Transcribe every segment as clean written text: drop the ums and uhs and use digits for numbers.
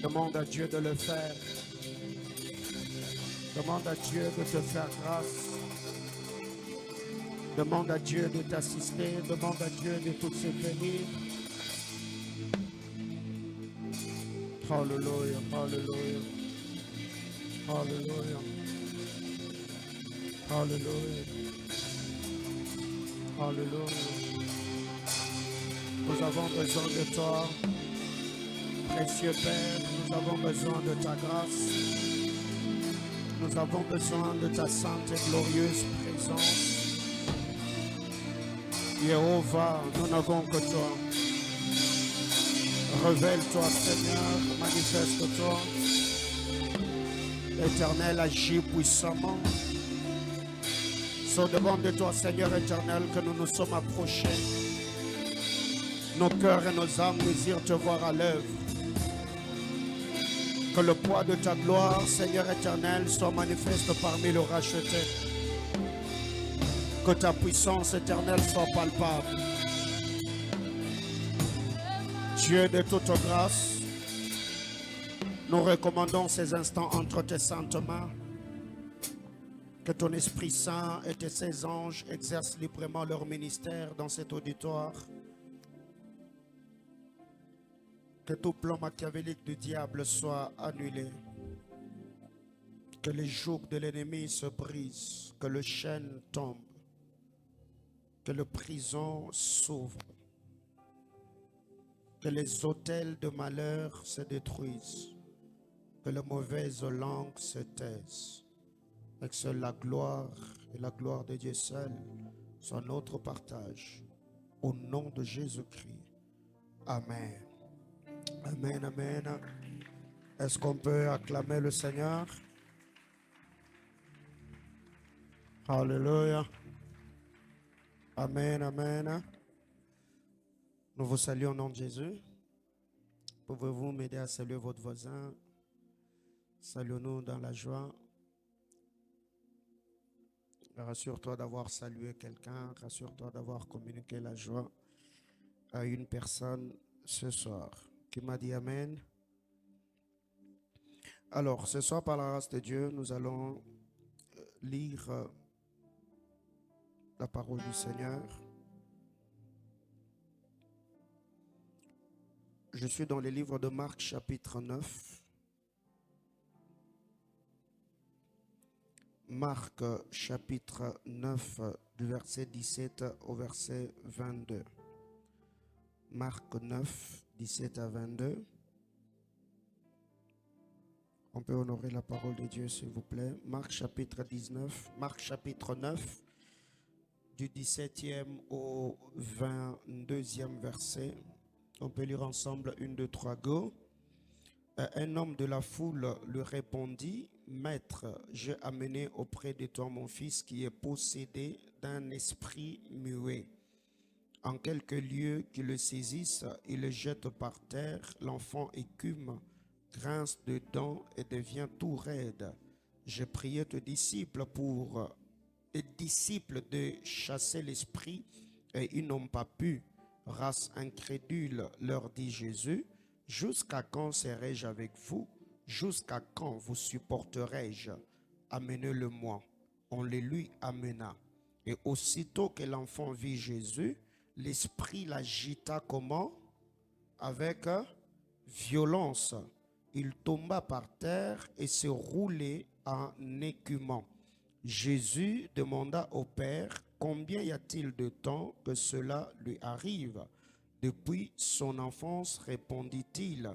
Demande à Dieu de le faire. Demande à Dieu de te faire grâce. Demande à Dieu de t'assister. Demande à Dieu de tout soutenir. Hallelujah, hallelujah, hallelujah, hallelujah, hallelujah. Nous avons besoin de toi, précieux Père. Nous avons besoin de ta grâce. Nous avons besoin de ta sainte et glorieuse présence. Jéhovah, nous n'avons que toi. Révèle-toi, Seigneur, manifeste-toi. L'Éternel agit puissamment. C'est au-devant de toi, Seigneur éternel, que nous nous sommes approchés. Nos cœurs et nos âmes désirent te voir à l'œuvre. Que le poids de ta gloire, Seigneur éternel, soit manifeste parmi les rachetés. Que ta puissance éternelle soit palpable. Dieu de toute grâce, nous recommandons ces instants entre tes saintes mains. Que ton Esprit Saint et tes saints anges exercent librement leur ministère dans cet auditoire. Que tout plan machiavélique du diable soit annulé. Que les jougs de l'ennemi se brisent. Que le chêne tombe. Que le prison s'ouvre. Que les autels de malheur se détruisent. Que les mauvaises langues se taisent. Et que seule la gloire et la gloire de Dieu seul soit notre partage. Au nom de Jésus-Christ. Amen. Amen, amen. Est-ce qu'on peut acclamer le Seigneur? Alléluia. Amen, amen. Nous vous saluons au nom de Jésus. Pouvez-vous m'aider à saluer votre voisin? Saluons-nous dans la joie. Rassure-toi d'avoir salué quelqu'un. Rassure-toi d'avoir communiqué la joie à une personne ce soir. Qui m'a dit Amen? Alors, ce soir, par la grâce de Dieu, nous allons lire la parole du Seigneur. Je suis dans le livre de Marc, chapitre 9. Marc, chapitre 9, du verset 17 au verset 22. Marc 9, 17 à 22. On peut honorer la parole de Dieu, s'il vous plaît. Marc, chapitre 19. Marc, chapitre 9, du 17e au 22e verset. On peut lire ensemble 1, 2, 3, go. Un homme de la foule lui répondit, « Maître, j'ai amené auprès de toi mon fils qui est possédé d'un esprit muet. En quelques lieux qui le saisissent, il le jette par terre, l'enfant écume, grince de dents et devient tout raide. J'ai prié tes disciples de chasser l'esprit et ils n'ont pas pu. Race incrédule, leur dit Jésus, jusqu'à quand serai-je avec vous? Jusqu'à quand vous supporterai-je? Amenez-le-moi. On le lui amena. Et aussitôt que l'enfant vit Jésus, l'esprit l'agita comment? Avec violence. Il tomba par terre et se roulait en écumant. Jésus demanda au Père, combien y a-t-il de temps que cela lui arrive? Depuis son enfance, répondit-il.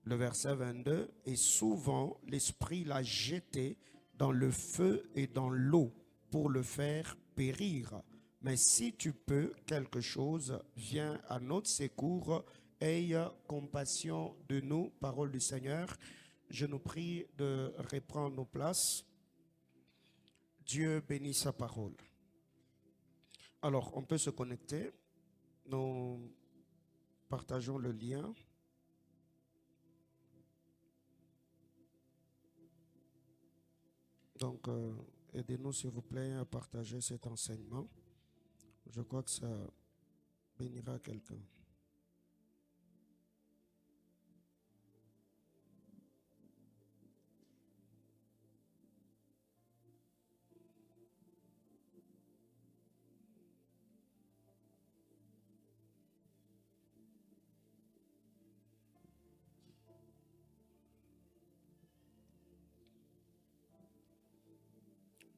Le verset 22, et souvent l'esprit l'a jeté dans le feu et dans l'eau pour le faire périr. Mais si tu peux quelque chose, viens à notre secours, aie compassion de nous. Parole du Seigneur. Je nous prie de reprendre nos places. Dieu bénit sa parole. Alors, on peut se connecter. Nous partageons le lien. Donc, aidez-nous s'il vous plaît à partager cet enseignement. Je crois que ça bénira quelqu'un.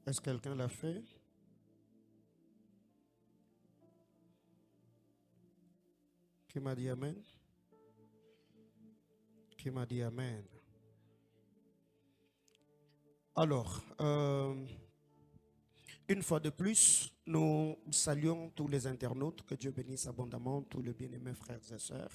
Est-ce que quelqu'un l'a fait? Qui m'a dit Amen? Qui m'a dit Amen? Alors, une fois de plus, nous saluons tous les internautes. Que Dieu bénisse abondamment tous les bien-aimés frères et sœurs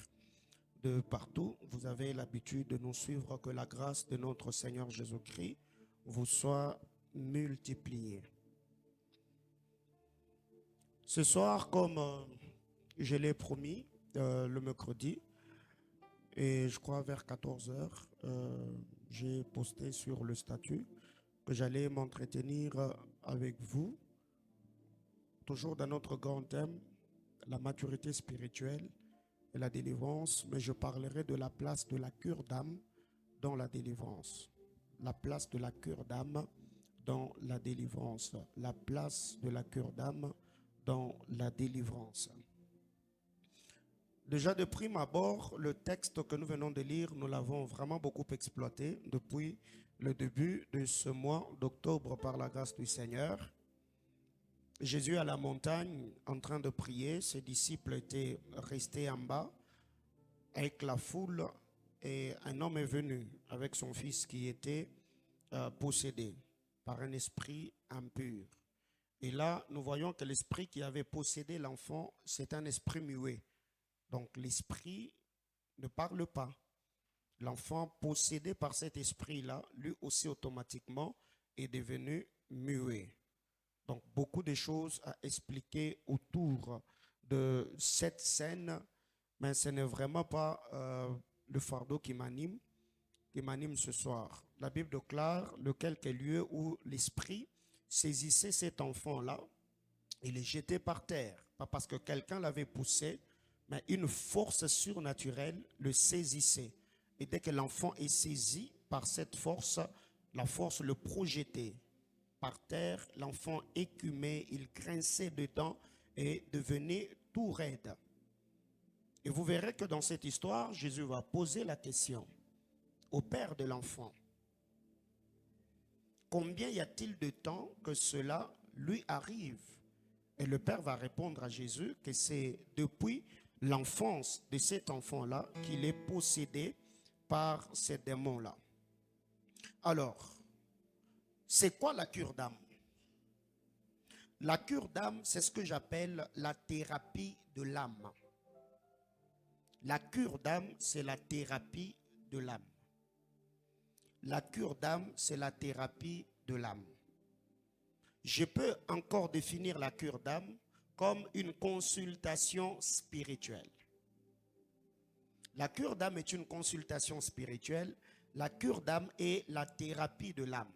de partout. Vous avez l'habitude de nous suivre. Que la grâce de notre Seigneur Jésus-Christ vous soit multipliée. Ce soir, comme je l'ai promis, le mercredi, et je crois vers 14 heures, j'ai posté sur le statut que j'allais m'entretenir avec vous, toujours dans notre grand thème, la maturité spirituelle et la délivrance, mais je parlerai de la place de la cure d'âme dans la délivrance. La place de la cure d'âme dans la délivrance. La place de la cure d'âme dans la délivrance. Déjà de prime abord, le texte que nous venons de lire, nous l'avons vraiment beaucoup exploité depuis le début de ce mois d'octobre par la grâce du Seigneur. Jésus à la montagne en train de prier, ses disciples étaient restés en bas avec la foule et un homme est venu avec son fils qui était possédé par un esprit impur. Et là, nous voyons que l'esprit qui avait possédé l'enfant, c'est un esprit muet. Donc l'esprit ne parle pas. L'enfant possédé par cet esprit-là, lui aussi automatiquement, est devenu muet. Donc beaucoup de choses à expliquer autour de cette scène, mais ce n'est vraiment pas le fardeau qui m'anime ce soir. La Bible déclare le quelque lieu où l'esprit saisissait cet enfant-là et le jetait par terre. Pas parce que quelqu'un l'avait poussé, mais une force surnaturelle le saisissait. Et dès que l'enfant est saisi par cette force, la force le projetait par terre. L'enfant écumait, il grinçait dedans et devenait tout raide. Et vous verrez que dans cette histoire, Jésus va poser la question au père de l'enfant. Combien y a-t-il de temps que cela lui arrive? Et le père va répondre à Jésus que c'est depuis l'enfance de cet enfant-là qu'il est possédé par ces démons-là. Alors, c'est quoi la cure d'âme? La cure d'âme, c'est ce que j'appelle la thérapie de l'âme. La cure d'âme, c'est la thérapie de l'âme. La cure d'âme, c'est la thérapie de l'âme. Je peux encore définir la cure d'âme comme une consultation spirituelle. La cure d'âme est une consultation spirituelle. La cure d'âme est la thérapie de l'âme.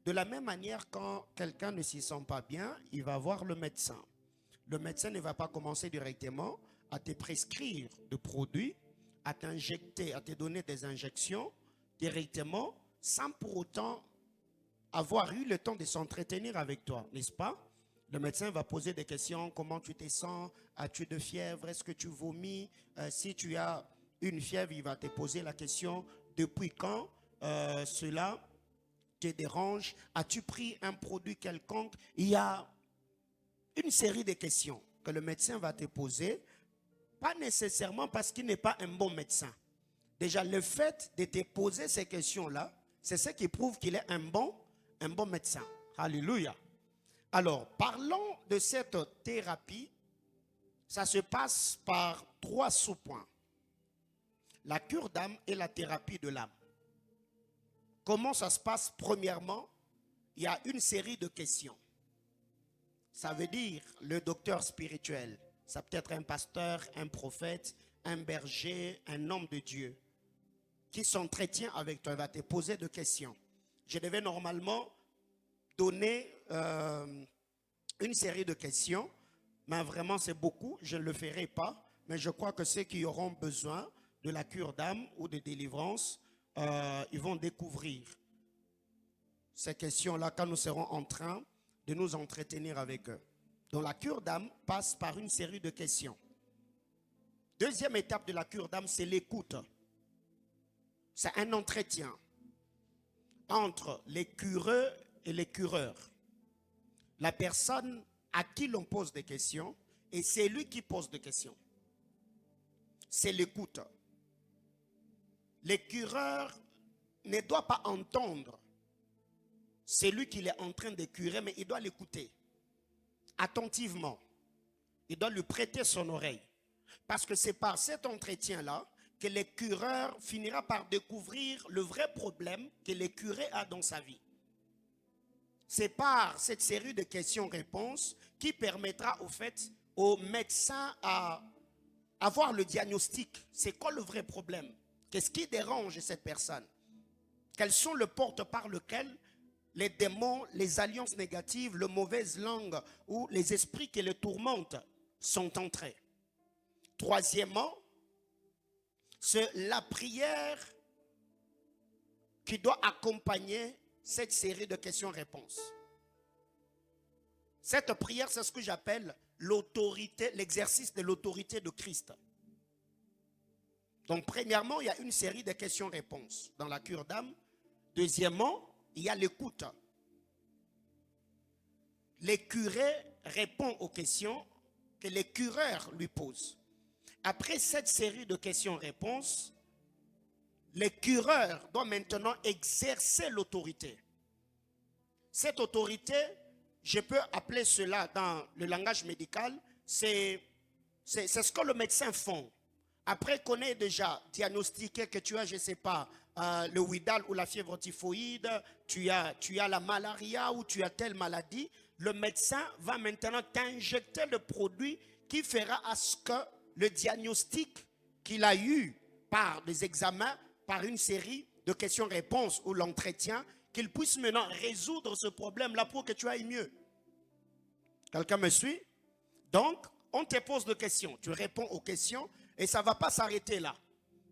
De la même manière, quand quelqu'un ne s'y sent pas bien, il va voir le médecin. Le médecin ne va pas commencer directement à te prescrire de produits, à t'injecter, à te donner des injections directement, sans pour autant avoir eu le temps de s'entretenir avec toi, n'est-ce pas? Le médecin va poser des questions. Comment tu te sens? As-tu de fièvre? Est-ce que tu vomis? Si tu as une fièvre, il va te poser la question. Depuis quand cela te dérange? As-tu pris un produit quelconque? Il y a une série de questions que le médecin va te poser. Pas nécessairement parce qu'il n'est pas un bon médecin. Déjà, le fait de te poser ces questions-là, c'est ce qui prouve qu'il est un bon médecin. Alléluia. Alors, parlons de cette thérapie. Ça se passe par 3 sous-points. La cure d'âme et la thérapie de l'âme. Comment ça se passe? Premièrement, il y a une série de questions. Ça veut dire le docteur spirituel. Ça peut être un pasteur, un prophète, un berger, un homme de Dieu qui s'entretient avec toi. Il va te poser des questions. Je devais normalement donner une série de questions, mais vraiment c'est beaucoup, je ne le ferai pas, mais je crois que ceux qui auront besoin de la cure d'âme ou de délivrance, ils vont découvrir ces questions-là quand nous serons en train de nous entretenir avec eux. Donc la cure d'âme passe par une série de questions. Deuxième étape de la cure d'âme, c'est l'écoute. C'est un entretien entre les cureux et les cureurs. la personne à qui l'on pose des questions et c'est lui qui pose des questions. C'est l'écoute. L'écureur ne doit pas entendre celui qu'il est en train de curer, mais il doit l'écouter attentivement. Il doit lui prêter son oreille. Parce que c'est par cet entretien-là que l'écureur finira par découvrir le vrai problème que le curé a dans sa vie. C'est par cette série de questions-réponses qui permettra au fait au médecin à avoir le diagnostic. C'est quoi le vrai problème? Qu'est-ce qui dérange cette personne? Quelles sont les portes par lesquelles les démons, les alliances négatives, les mauvaises langues ou les esprits qui les tourmentent sont entrés? Troisièmement, c'est la prière qui doit accompagner cette série de questions-réponses. Cette prière, c'est ce que j'appelle l'autorité, l'exercice de l'autorité de Christ. Donc, premièrement, il y a une série de questions-réponses dans la cure d'âme. Deuxièmement, il y a l'écoute. Le curé répond aux questions que les cureurs lui posent. Après cette série de questions-réponses, le cureur doit maintenant exercer l'autorité. Cette autorité, je peux appeler cela dans le langage médical, c'est ce que le médecin fait. Après qu'on ait déjà diagnostiqué que tu as, je ne sais pas, le Widal ou la fièvre typhoïde, tu as la malaria ou tu as telle maladie, le médecin va maintenant t'injecter le produit qui fera à ce que le diagnostic qu'il a eu par des examens, par une série de questions-réponses ou l'entretien, qu'il puisse maintenant résoudre ce problème-là pour que tu ailles mieux. Quelqu'un me suit? Donc, on te pose des questions, tu réponds aux questions et ça ne va pas s'arrêter là.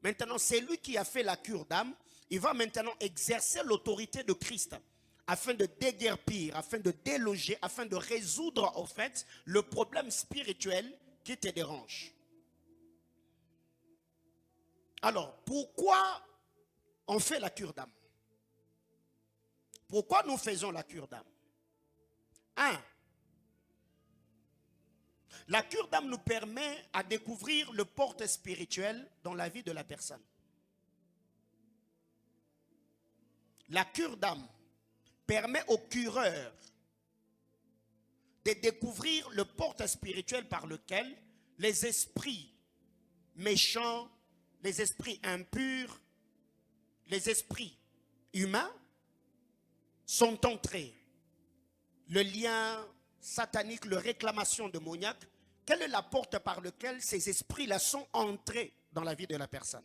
Maintenant, c'est lui qui a fait la cure d'âme. Il va maintenant exercer l'autorité de Christ afin de déguerpir, afin de déloger, afin de résoudre au fait le problème spirituel qui te dérange. Alors, pourquoi on fait la cure d'âme? Pourquoi nous faisons la cure d'âme? 1. La cure d'âme nous permet à découvrir le porte spirituel dans la vie de la personne. La cure d'âme permet au cureur de découvrir le porte spirituel par lequel les esprits méchants, les esprits impurs, les esprits humains sont entrés. Le lien satanique, la réclamation démoniaque, quelle est la porte par laquelle ces esprits-là sont entrés dans la vie de la personne?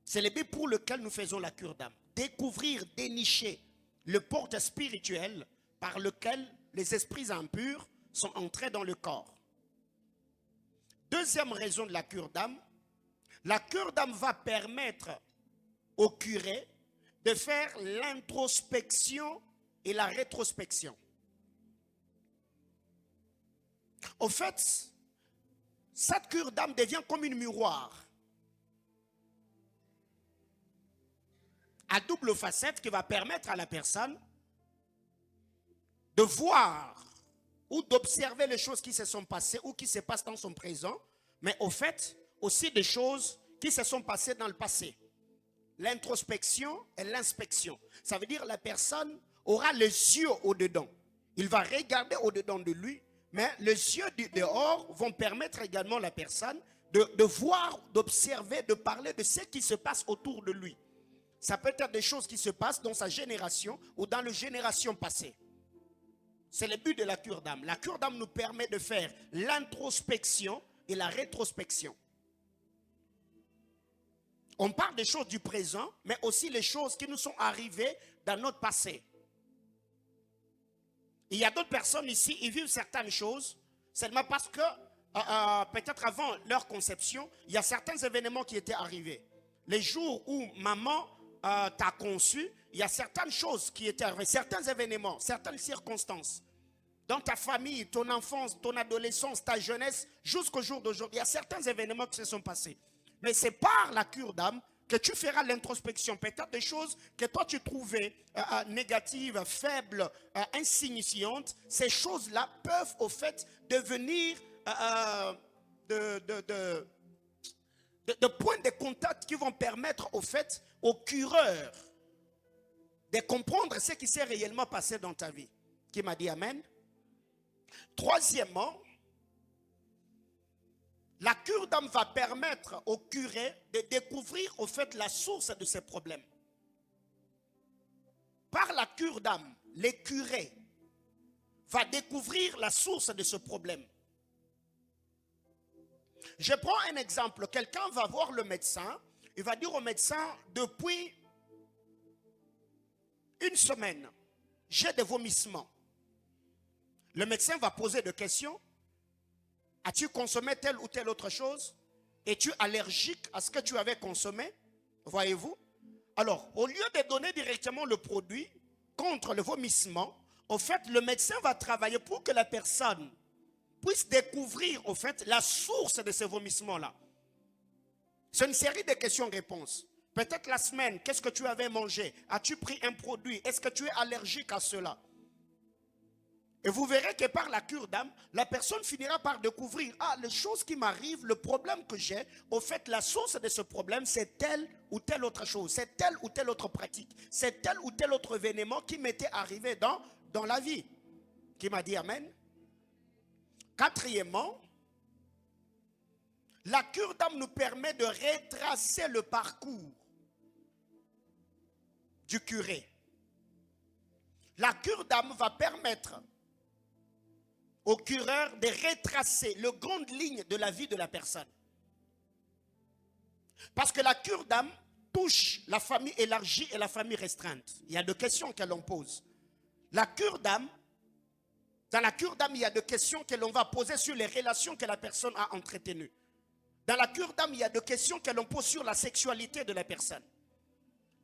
C'est le but pour lequel nous faisons la cure d'âme. Découvrir, dénicher le porte spirituel par lequel les esprits impurs sont entrés dans le corps. Deuxième raison de la cure d'âme va permettre au curé de faire l'introspection et la rétrospection. Au fait, cette cure d'âme devient comme une miroir à double facette qui va permettre à la personne de voir ou d'observer les choses qui se sont passées ou qui se passent dans son présent, mais au fait aussi des choses qui se sont passées dans le passé. L'introspection et l'inspection. Ça veut dire que la personne aura les yeux au-dedans. Il va regarder au-dedans de lui, mais les yeux du dehors vont permettre également à la personne de voir, d'observer, de parler de ce qui se passe autour de lui. Ça peut être des choses qui se passent dans sa génération ou dans les générations passées. C'est le but de la cure d'âme. La cure d'âme nous permet de faire l'introspection et la rétrospection. On parle des choses du présent, mais aussi les choses qui nous sont arrivées dans notre passé. Il y a d'autres personnes ici, ils vivent certaines choses, seulement parce que peut-être avant leur conception, il y a certains événements qui étaient arrivés. Les jours où maman t'a conçu, il y a certaines choses qui étaient arrivées, certains événements, certaines circonstances. Dans ta famille, ton enfance, ton adolescence, ta jeunesse, jusqu'au jour d'aujourd'hui, il y a certains événements qui se sont passés. Mais c'est par la cure d'âme que tu feras l'introspection. Peut-être des choses que toi tu trouvais négatives, faibles, insignifiantes. Ces choses-là peuvent au fait devenir de points de contact qui vont permettre au fait au cureur de comprendre ce qui s'est réellement passé dans ta vie. Qui m'a dit Amen? Troisièmement, la cure d'âme va permettre au curé de découvrir au fait la source de ses problèmes. Par la cure d'âme, le curé va découvrir la source de ce problème. Je prends un exemple. Quelqu'un va voir le médecin. Il va dire au médecin, depuis une semaine, j'ai des vomissements. Le médecin va poser des questions. As-tu consommé telle ou telle autre chose? Es-tu allergique à ce que tu avais consommé? Voyez-vous? Alors, au lieu de donner directement le produit contre le vomissement, en fait, le médecin va travailler pour que la personne puisse découvrir, en fait, la source de ce vomissement-là. C'est une série de questions-réponses. Peut-être la semaine, qu'est-ce que tu avais mangé? As-tu pris un produit? Est-ce que tu es allergique à cela? Et vous verrez que par la cure d'âme, la personne finira par découvrir, les choses qui m'arrivent, le problème que j'ai, au fait, la source de ce problème, c'est telle ou telle autre chose, c'est telle ou telle autre pratique, c'est tel ou tel autre événement qui m'était arrivé dans la vie. Qui m'a dit Amen? Quatrièmement, la cure d'âme nous permet de retracer le parcours du curé. La cure d'âme va permettre au cureur de retracer les grandes lignes de la vie de la personne. Parce que la cure d'âme touche la famille élargie et la famille restreinte. Il y a deux questions que l'on pose. La cure d'âme, dans la cure d'âme, il y a deux questions que l'on va poser sur les relations que la personne a entretenues. Dans la cure d'âme, il y a deux questions que l'on pose sur la sexualité de la personne.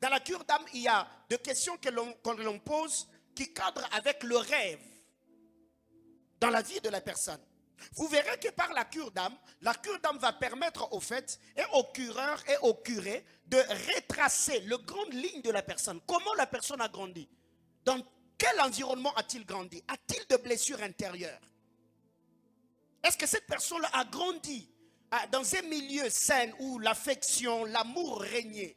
Dans la cure d'âme, il y a deux questions que l'on pose qui cadrent avec le rêve dans la vie de la personne. Vous verrez que par la cure d'âme va permettre au fait et au cureur et au curé de retracer les grandes lignes de la personne. Comment la personne a grandi? Dans quel environnement a-t-il grandi? A-t-il de blessures intérieures? Est-ce que cette personne a grandi dans un milieu sain où l'affection, l'amour régnait?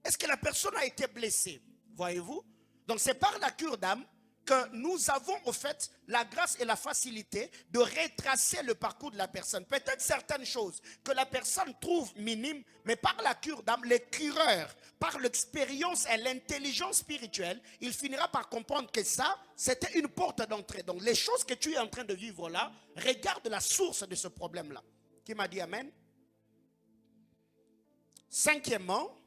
Est-ce que la personne a été blessée? Voyez-vous? Donc c'est par la cure d'âme que nous avons au fait la grâce et la facilité de retracer le parcours de la personne. Peut-être certaines choses que la personne trouve minimes, mais par la cure d'âme, le cureur, par l'expérience et l'intelligence spirituelle, il finira par comprendre que ça, c'était une porte d'entrée. Donc les choses que tu es en train de vivre là, regarde la source de ce problème-là. Qui m'a dit Amen? Cinquièmement,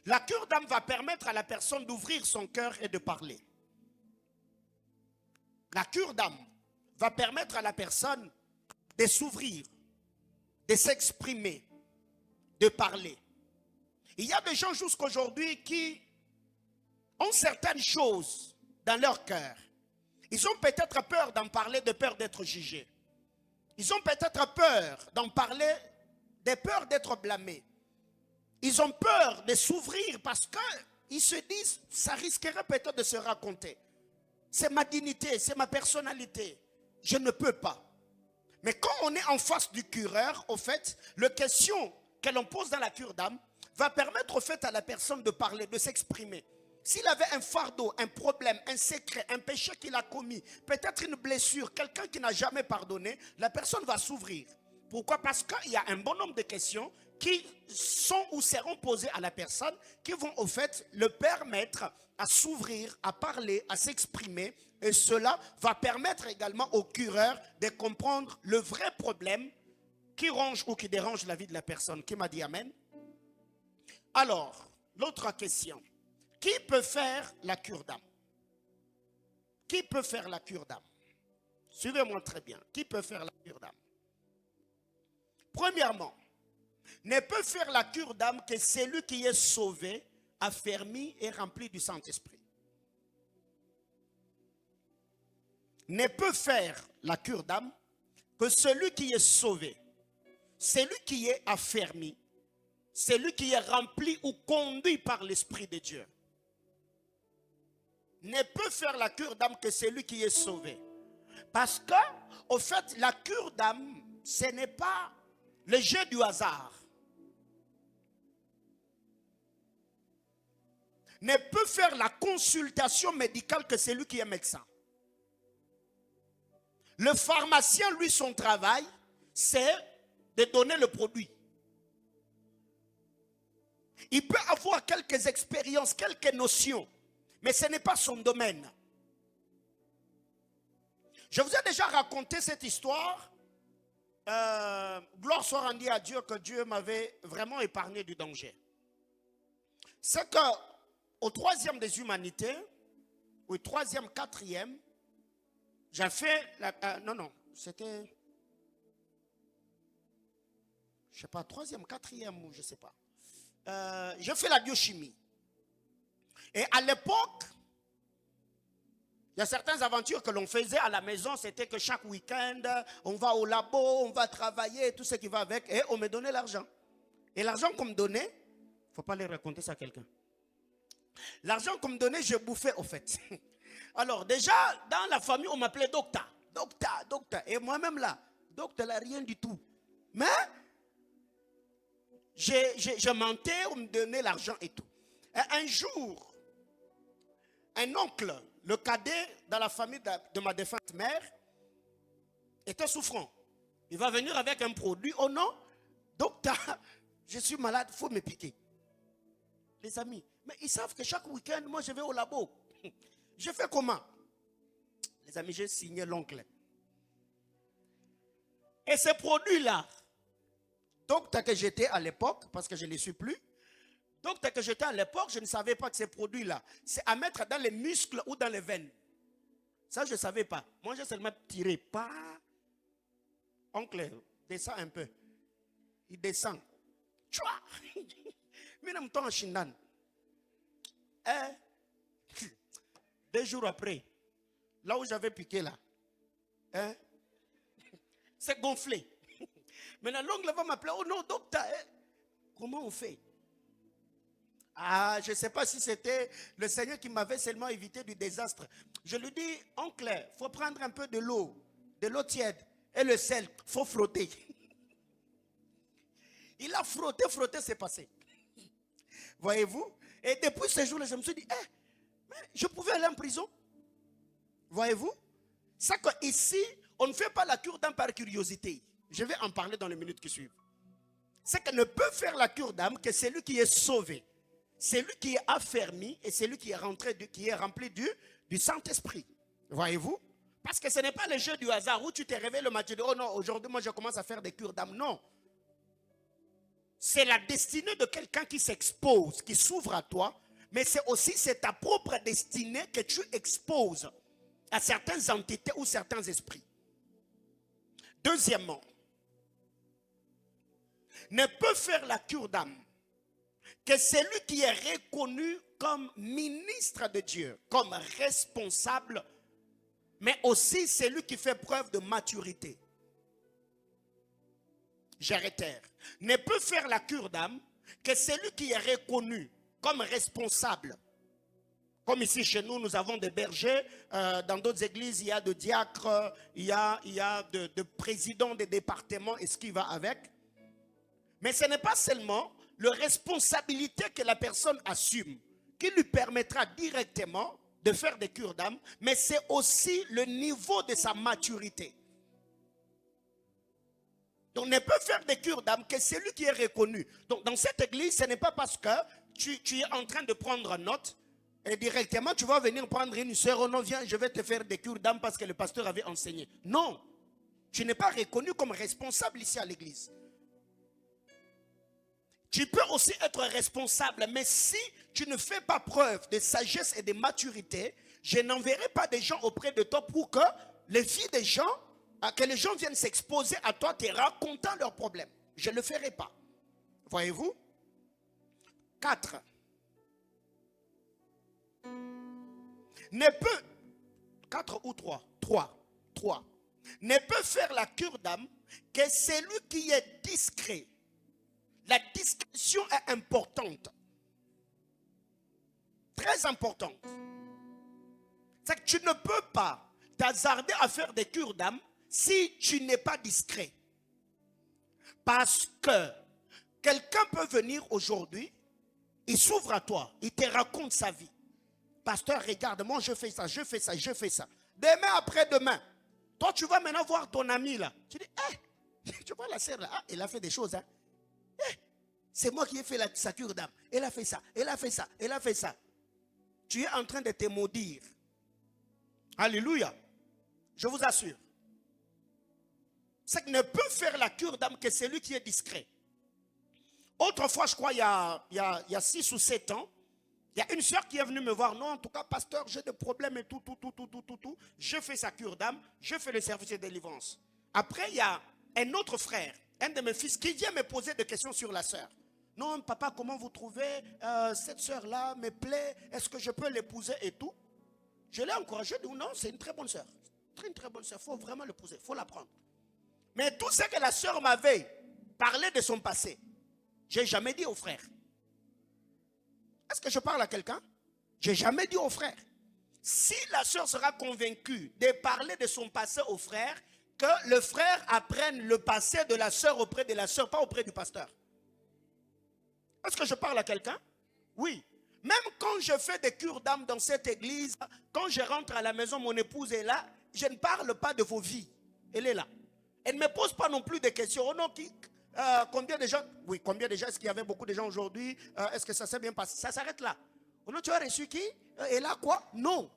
la cure d'âme va permettre à la personne d'ouvrir son cœur et de parler. La cure d'âme va permettre à la personne de s'ouvrir, de s'exprimer, de parler. Il y a des gens jusqu'aujourd'hui qui ont certaines choses dans leur cœur. Ils ont peut-être peur d'en parler, de peur d'être jugés. Ils ont peut-être peur d'en parler, de peur d'être blâmés. Ils ont peur de s'ouvrir parce qu'ils se disent, ça risquerait peut-être de se raconter. C'est ma dignité, c'est ma personnalité. Je ne peux pas. Mais quand on est en face du cureur, au fait, la question que l'on pose dans la cure d'âme va permettre au fait à la personne de parler, de s'exprimer. S'il avait un fardeau, un problème, un secret, un péché qu'il a commis, peut-être une blessure, quelqu'un qui n'a jamais pardonné, la personne va s'ouvrir. Pourquoi? Parce qu'il y a un bon nombre de questions qui sont ou seront posées à la personne qui vont au fait le permettre à s'ouvrir, à parler, à s'exprimer. Et cela va permettre également au cureur de comprendre le vrai problème qui ronge ou qui dérange la vie de la personne. Qui m'a dit Amen? Alors, l'autre question. Qui peut faire la cure d'âme? Qui peut faire la cure d'âme? Suivez-moi très bien. Qui peut faire la cure d'âme? Premièrement, ne peut faire la cure d'âme que celui qui est sauvé, affermi et rempli du Saint-Esprit. Ne peut faire la cure d'âme que celui qui est sauvé, celui qui est affermi, celui qui est rempli ou conduit par l'Esprit de Dieu ne peut faire la cure d'âme que celui qui est sauvé. Parce que, au fait, la cure d'âme, ce n'est pas le jeu du hasard. Ne peut faire la consultation médicale que celui qui est médecin. Le pharmacien, lui, son travail, c'est de donner le produit. Il peut avoir quelques expériences, quelques notions, mais ce n'est pas son domaine. Je vous ai déjà raconté cette histoire. Gloire soit rendue à Dieu que Dieu m'avait vraiment épargné du danger. C'est qu'au troisième des humanités, ou troisième, quatrième, j'ai fait, c'était, je ne sais pas, troisième, quatrième, ou je ne sais pas. J'ai fait la biochimie. Et à l'époque, il y a certaines aventures que l'on faisait à la maison, c'était que chaque week-end, on va au labo, on va travailler, tout ce qui va avec, et on me donnait l'argent. Et l'argent qu'on me donnait, il ne faut pas aller raconter ça à quelqu'un. L'argent qu'on me donnait, je bouffais au fait. Alors déjà, dans la famille, on m'appelait docteur. Docteur. Et moi-même là, docteur là, rien du tout. Mais, je mentais, on me donnait l'argent et tout. Et un jour, un oncle, le cadet dans la famille de ma défunte mère, était souffrant. Il va venir avec un produit. Oh non, docteur, je suis malade, il faut me piquer. Les amis, mais ils savent que chaque week-end, moi je vais au labo. Je fais comment? Les amis, j'ai signé l'oncle. Et ce produit-là, docteur que j'étais à l'époque, parce que je ne les suis plus, docteur que j'étais à l'époque, je ne savais pas que ces produits-là, c'est à mettre dans les muscles ou dans les veines. Ça, je ne savais pas. Moi, j'ai seulement tiré. Pas. Oncle, descend un peu. Il descend. Tchouah! Mais en même temps, en Shindan. 2 jours après, là où j'avais piqué là, c'est gonflé. Maintenant, l'oncle va m'appeler. Oh non, docteur, comment on fait? Ah, je ne sais pas si c'était le Seigneur qui m'avait seulement évité du désastre. Je lui dis, oncle, il faut prendre un peu de l'eau tiède et le sel, il faut frotter. Il a frotté, c'est passé. Voyez-vous? Et depuis ce jour-là, je me suis dit, mais je pouvais aller en prison. Voyez-vous? C'est qu'ici, on ne fait pas la cure d'âme par curiosité. Je vais en parler dans les minutes qui suivent. C'est qu'on ne peut faire la cure d'âme que celui qui est sauvé. Celui qui est affermi et celui qui est rempli du Saint-Esprit. Voyez-vous? Parce que ce n'est pas le jeu du hasard où tu te réveilles le matin et tu dis, oh non, aujourd'hui moi je commence à faire des cures d'âme. Non. C'est la destinée de quelqu'un qui s'expose, qui s'ouvre à toi, mais c'est ta propre destinée que tu exposes à certaines entités ou certains esprits. Deuxièmement, ne peut faire la cure d'âme que celui qui est reconnu comme ministre de Dieu, comme responsable, mais aussi celui qui fait preuve de maturité. J'arrête. Ne peut faire la cure d'âme que celui qui est reconnu comme responsable. Comme ici chez nous, nous avons des bergers. Dans d'autres églises, il y a de diacres, il y a de présidents des départements et ce qui va avec. Mais ce n'est pas seulement la responsabilité que la personne assume qui lui permettra directement de faire des cures d'âme, mais c'est aussi le niveau de sa maturité. Donc, on ne peut faire des cures d'âme que celui qui est reconnu. Donc, dans cette église, ce n'est pas parce que tu es en train de prendre note et directement tu vas venir prendre une soeur. Oh non, viens, je vais te faire des cures d'âme parce que le pasteur avait enseigné. Non, tu n'es pas reconnu comme responsable ici à l'église. Tu peux aussi être responsable, mais si tu ne fais pas preuve de sagesse et de maturité, je n'enverrai pas des gens auprès de toi pour que les filles des gens, que les gens viennent s'exposer à toi, te racontant leurs problèmes. Je ne le ferai pas. Voyez-vous? 4. Ne peut, 4 ou 3? 3. Ne peut faire la cure d'âme que celui qui est discret. La discrétion est importante. Très importante. C'est que tu ne peux pas t'hasarder à faire des cures d'âme si tu n'es pas discret. Parce que quelqu'un peut venir aujourd'hui, il s'ouvre à toi, il te raconte sa vie. Pasteur, regarde, moi je fais ça, je fais ça, je fais ça. Demain après-demain, toi tu vas maintenant voir ton ami là. Tu dis, tu vois la sœur là, elle a fait des choses. Hein? C'est moi qui ai fait sa cure d'âme. Elle a fait ça, elle a fait ça, elle a fait ça. Tu es en train de te maudire. Alléluia. Je vous assure. C'est que ne peut faire la cure d'âme que celui qui est discret. Autrefois, je crois, il y a 6 ou 7 ans, il y a une soeur qui est venue me voir. Non, en tout cas, pasteur, j'ai des problèmes et tout. Je fais sa cure d'âme, je fais le service de délivrance. Après, il y a un autre frère, un de mes fils, qui vient me poser des questions sur la soeur. Non, papa, comment vous trouvez cette soeur-là me plaît? Est-ce que je peux l'épouser et tout? Je l'ai encouragé, je dis non, c'est une très bonne soeur. Une très bonne soeur, il faut vraiment l'épouser, il faut la prendre. Mais tout ce que la soeur m'avait parlé de son passé, je n'ai jamais dit au frère. Est-ce que je parle à quelqu'un? Je n'ai jamais dit au frère. Si la soeur sera convaincue de parler de son passé au frère, que le frère apprenne le passé de la soeur auprès de la soeur, pas auprès du pasteur. Est-ce que je parle à quelqu'un? Oui. Même quand je fais des cures d'âme dans cette église, quand je rentre à la maison, mon épouse est là, je ne parle pas de vos vies. Elle est là. Elle ne me pose pas non plus de questions. Oh non, combien de gens? Oui, combien de gens? Est-ce qu'il y avait beaucoup de gens aujourd'hui? Est-ce que ça s'est bien passé? Ça s'arrête là. Oh non, tu as reçu qui? Et là quoi? Non.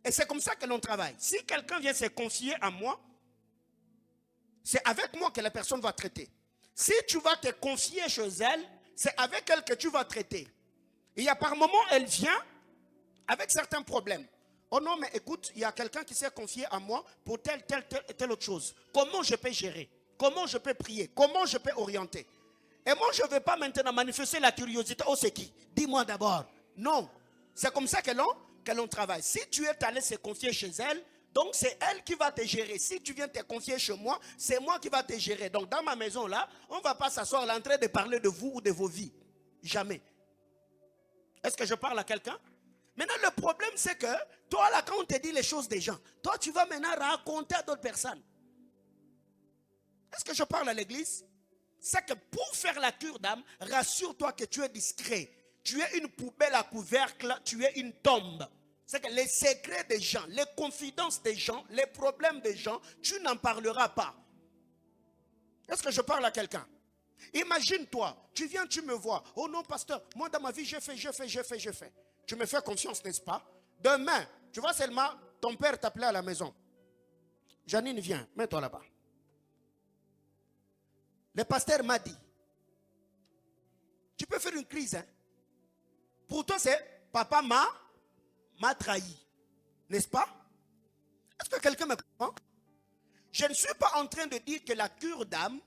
Et c'est comme ça que l'on travaille. Si quelqu'un vient se confier à moi, c'est avec moi que la personne va traiter. Si tu vas te confier chez elle, c'est avec elle que tu vas traiter. Il y a par moment, elle vient avec certains problèmes. Oh non, mais écoute, il y a quelqu'un qui s'est confié à moi pour telle autre chose. Comment je peux gérer? Comment je peux prier? Comment je peux orienter? Et moi, je ne vais pas maintenant manifester la curiosité. Oh, c'est qui? Dis-moi d'abord. Non. C'est comme ça que l'on travaille. Si tu es allé se confier chez elle, donc c'est elle qui va te gérer. Si tu viens te confier chez moi, c'est moi qui va te gérer. Donc dans ma maison là, on ne va pas s'asseoir là en train de parler de vous ou de vos vies. Jamais. Est-ce que je parle à quelqu'un? Maintenant, le problème, c'est que toi, là, quand on te dit les choses des gens, toi, tu vas maintenant raconter à d'autres personnes. Est-ce que je parle à l'église? C'est que pour faire la cure d'âme, rassure-toi que tu es discret. Tu es une poubelle à couvercle, tu es une tombe. C'est que les secrets des gens, les confidences des gens, les problèmes des gens, tu n'en parleras pas. Est-ce que je parle à quelqu'un? Imagine-toi, tu viens, tu me vois. Oh non, pasteur, moi dans ma vie, je fais. Tu me fais confiance, n'est-ce pas? Demain, tu vois seulement, ton père t'appelait à la maison. Janine, viens, mets-toi là-bas. Le pasteur m'a dit, tu peux faire une crise. Hein? Pour toi, c'est papa m'a trahi. N'est-ce pas? Est-ce que quelqu'un me comprend? Je ne suis pas en train de dire que la cure d'âme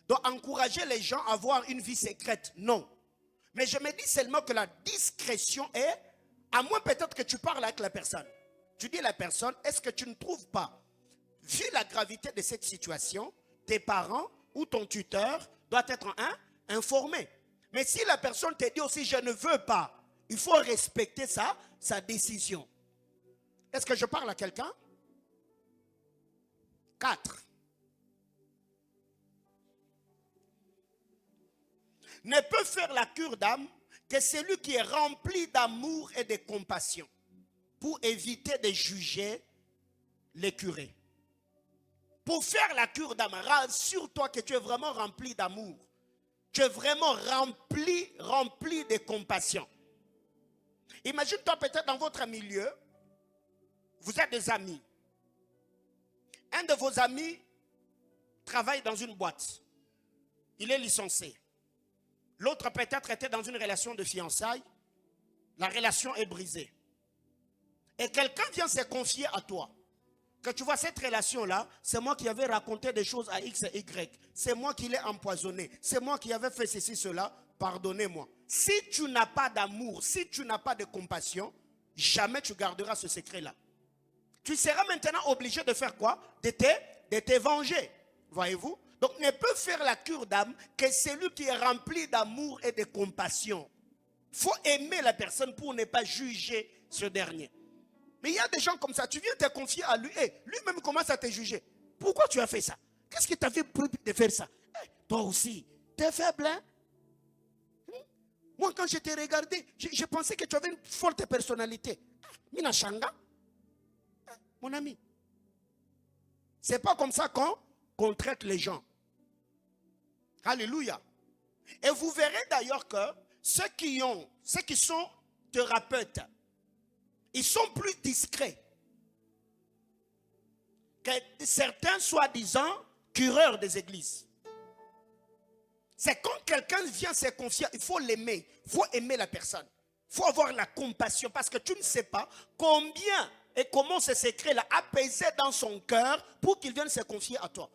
doit encourager les gens à avoir une vie secrète. Non. Mais je me dis seulement que la discrétion est, à moins peut-être que tu parles avec la personne. Tu dis à la personne, est-ce que tu ne trouves pas, vu la gravité de cette situation, tes parents ou ton tuteur doit être informé. Mais si la personne te dit aussi, je ne veux pas, il faut respecter sa décision. Est-ce que je parle à quelqu'un? 4. Ne peut faire la cure d'âme que celui qui est rempli d'amour et de compassion pour éviter de juger les curés. Pour faire la cure d'âme, rassure-toi que tu es vraiment rempli d'amour. Tu es vraiment rempli de compassion. Imagine-toi peut-être dans votre milieu, vous êtes des amis. Un de vos amis travaille dans une boîte. Il est licencié. L'autre peut-être était dans une relation de fiançailles. La relation est brisée. Et quelqu'un vient se confier à toi. Que tu vois cette relation-là, c'est moi qui avais raconté des choses à X et Y. C'est moi qui l'ai empoisonné. C'est moi qui avais fait ceci, cela. Pardonnez-moi. Si tu n'as pas d'amour, si tu n'as pas de compassion, jamais tu garderas ce secret-là. Tu seras maintenant obligé de faire quoi? De te venger. Voyez-vous? Donc, ne peut faire la cure d'âme que celui qui est rempli d'amour et de compassion. Il faut aimer la personne pour ne pas juger ce dernier. Mais il y a des gens comme ça, tu viens te confier à lui, et lui-même commence à te juger. Pourquoi tu as fait ça? Qu'est-ce qui t'a fait de faire ça? Toi aussi, tu es faible, hein? Moi, quand je t'ai regardé, je pensais que tu avais une forte personnalité. Mina Shanga, mon ami. C'est pas comme ça qu'on traite les gens. Alléluia. Et vous verrez d'ailleurs que ceux qui sont thérapeutes, ils sont plus discrets que certains soi-disant cureurs des églises. C'est quand quelqu'un vient se confier, il faut l'aimer, il faut aimer la personne. Il faut avoir la compassion parce que tu ne sais pas combien et comment ce secret-là a pesé dans son cœur pour qu'il vienne se confier à toi.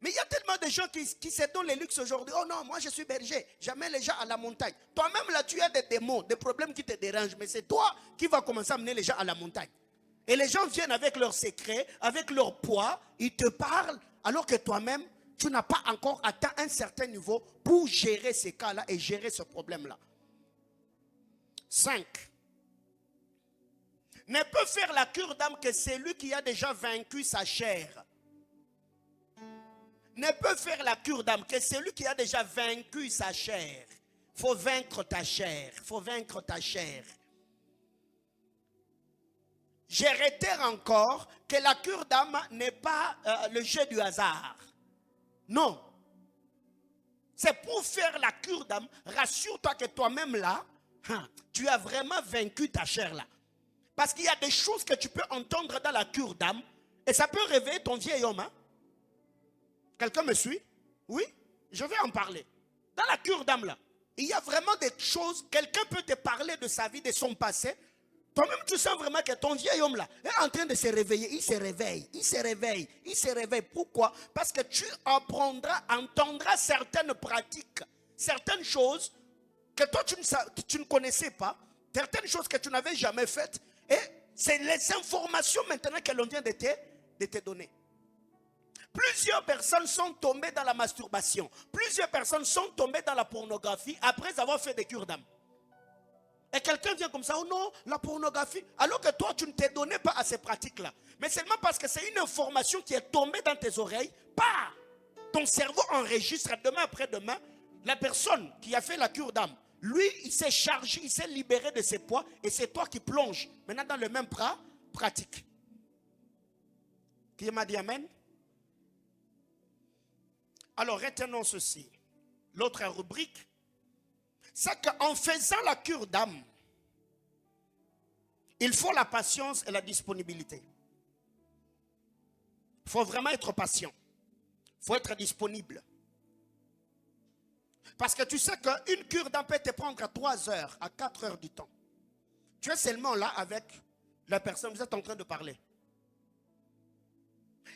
Mais il y a tellement de gens qui se donnent les luxes aujourd'hui. Oh non, moi je suis berger, j'amène les gens à la montagne. Toi-même là, tu as des démons, des problèmes qui te dérangent, mais c'est toi qui vas commencer à amener les gens à la montagne. Et les gens viennent avec leurs secrets, avec leur poids, ils te parlent, alors que toi-même, tu n'as pas encore atteint un certain niveau pour gérer ces cas-là et gérer ce problème-là. 5. Ne peut faire la cure d'âme que celui qui a déjà vaincu sa chair. Ne peut faire la cure d'âme que celui qui a déjà vaincu sa chair. Il faut vaincre ta chair. Il faut vaincre ta chair. Je réitère encore que la cure d'âme n'est pas le jeu du hasard. Non. C'est pour faire la cure d'âme. Rassure-toi que toi-même là, tu as vraiment vaincu ta chair là. Parce qu'il y a des choses que tu peux entendre dans la cure d'âme et ça peut réveiller ton vieil homme. Hein? Quelqu'un me suit? Oui, je vais en parler. Dans la cure d'âme là, il y a vraiment des choses, quelqu'un peut te parler de sa vie, de son passé. Toi-même, tu sens vraiment que ton vieil homme là est en train de se réveiller. Il se réveille, il se réveille, il se réveille. Pourquoi? Parce que tu apprendras, entendras certaines pratiques, certaines choses que toi tu ne connaissais pas, certaines choses que tu n'avais jamais faites. Et c'est les informations maintenant que l'on vient de te donner. Plusieurs personnes sont tombées dans la masturbation. Plusieurs personnes sont tombées dans la pornographie après avoir fait des cures d'âme. Et quelqu'un vient comme ça, oh non, la pornographie. Alors que toi, tu ne t'es donné pas à ces pratiques-là. Mais seulement parce que c'est une information qui est tombée dans tes oreilles. Pas. Ton cerveau enregistre demain après demain. La personne qui a fait la cure d'âme, lui, il s'est chargé, il s'est libéré de ses poids. Et c'est toi qui plonges maintenant dans le même pratique. Qui m'a dit amen? Alors, retenons ceci. L'autre rubrique, c'est qu'en faisant la cure d'âme, il faut la patience et la disponibilité. Il faut vraiment être patient. Il faut être disponible. Parce que tu sais qu'une cure d'âme peut te prendre à 3 heures, à 4 heures du temps. Tu es seulement là avec la personne, vous êtes en train de parler.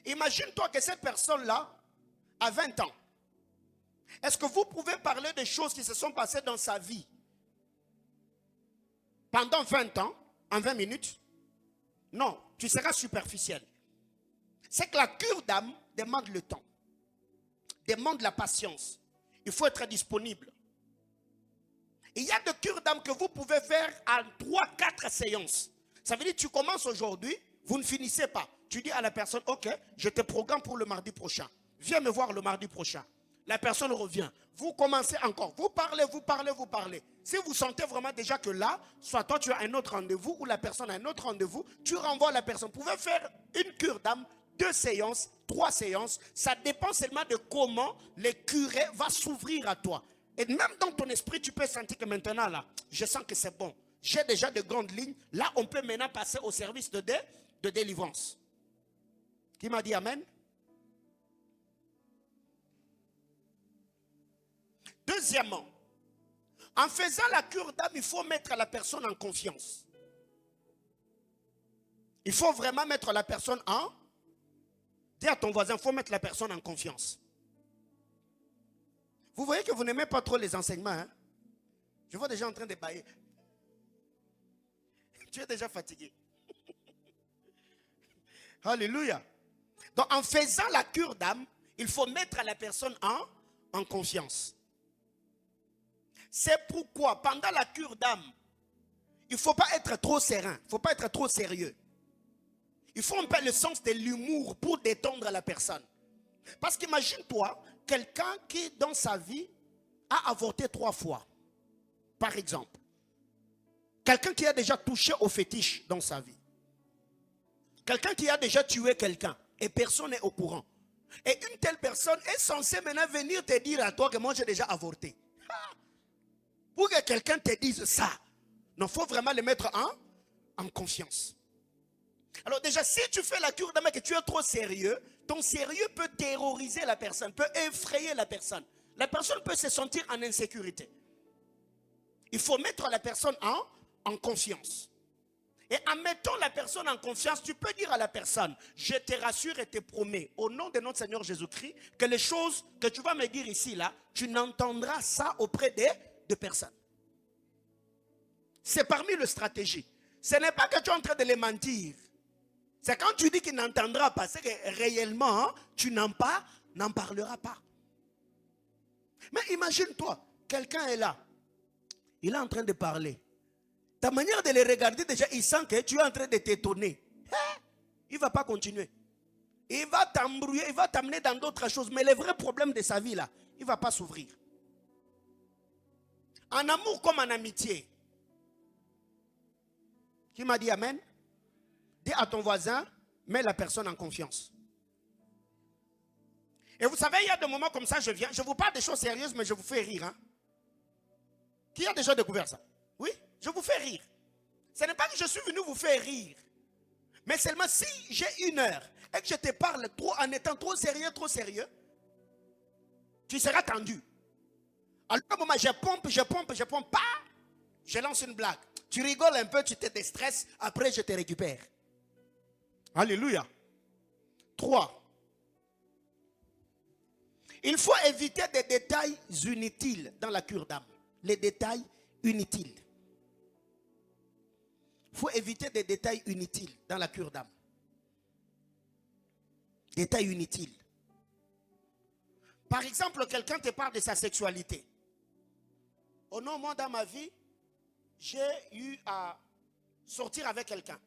Imagine-toi que cette personne-là a 20 ans. Est-ce que vous pouvez parler des choses qui se sont passées dans sa vie pendant 20 ans, en 20 minutes? Non, tu seras superficiel. C'est que la cure d'âme demande le temps, demande la patience. Il faut être disponible. Il y a des cures d'âme que vous pouvez faire en 3-4 séances. Ça veut dire que tu commences aujourd'hui, vous ne finissez pas. Tu dis à la personne, ok, je te programme pour le mardi prochain. Viens me voir le mardi prochain. La personne revient. Vous commencez encore. Vous parlez, vous parlez, vous parlez. Si vous sentez vraiment déjà que là, soit toi tu as un autre rendez-vous ou la personne a un autre rendez-vous, tu renvoies la personne. Vous pouvez faire une cure d'âme, 2 séances, 3 séances. Ça dépend seulement de comment le curé va s'ouvrir à toi. Et même dans ton esprit, tu peux sentir que maintenant là, je sens que c'est bon. J'ai déjà de grandes lignes. Là, on peut maintenant passer au service de délivrance. Qui m'a dit amen? Deuxièmement, en faisant la cure d'âme, il faut mettre la personne en confiance. Il faut vraiment mettre la personne en... Dis à ton voisin, il faut mettre la personne en confiance. Vous voyez que vous n'aimez pas trop les enseignements. Hein? Je vois déjà en train de bailler. Tu es déjà fatigué. Alléluia. Donc en faisant la cure d'âme, Il faut mettre la personne en confiance. C'est pourquoi, pendant la cure d'âme, il ne faut pas être trop serein, il ne faut pas être trop sérieux. Il faut un peu le sens de l'humour pour détendre la personne. Parce qu'imagine-toi, quelqu'un qui, dans sa vie, a avorté 3 fois, par exemple. Quelqu'un qui a déjà touché au fétiche dans sa vie. Quelqu'un qui a déjà tué quelqu'un et personne n'est au courant. Et une telle personne est censée maintenant venir te dire à toi que moi j'ai déjà avorté. Pour que quelqu'un te dise ça, il faut vraiment le mettre en confiance. Alors déjà, si tu fais la cure d'âme et que tu es trop sérieux, ton sérieux peut terroriser la personne, peut effrayer la personne. La personne peut se sentir en insécurité. Il faut mettre la personne en confiance. Et en mettant la personne en confiance, tu peux dire à la personne, je te rassure et te promets, au nom de notre Seigneur Jésus-Christ, que les choses que tu vas me dire ici, là, tu n'entendras ça auprès de personne. C'est parmi les stratégies. Ce n'est pas que tu es en train de les mentir. C'est quand tu dis qu'il n'entendra pas, c'est que réellement, tu n'en parleras pas. Mais imagine-toi, quelqu'un est là, il est en train de parler. Ta manière de le regarder, déjà, il sent que tu es en train de t'étonner. Il ne va pas continuer. Il va t'embrouiller, il va t'amener dans d'autres choses. Mais les vrais problèmes de sa vie, là, il ne va pas s'ouvrir. En amour comme en amitié. Qui m'a dit amen? Dis à ton voisin, mets la personne en confiance. Et vous savez, il y a des moments comme ça, je vous parle des choses sérieuses, mais je vous fais rire. Hein? Qui a déjà découvert ça? Oui, je vous fais rire. Ce n'est pas que je suis venu vous faire rire. Mais seulement si j'ai 1 heure et que je te parle trop en étant trop sérieux, tu seras tendu. Alors, au moment, je pompe, pas, je lance une blague. Tu rigoles un peu, tu te déstresses, après je te récupère. Alléluia. 3. Il faut éviter des détails inutiles dans la cure d'âme. Les détails inutiles. Il faut éviter des détails inutiles dans la cure d'âme. Détails inutiles. Par exemple, quelqu'un te parle de sa sexualité. Oh non, moi dans ma vie, j'ai eu à sortir avec quelqu'un.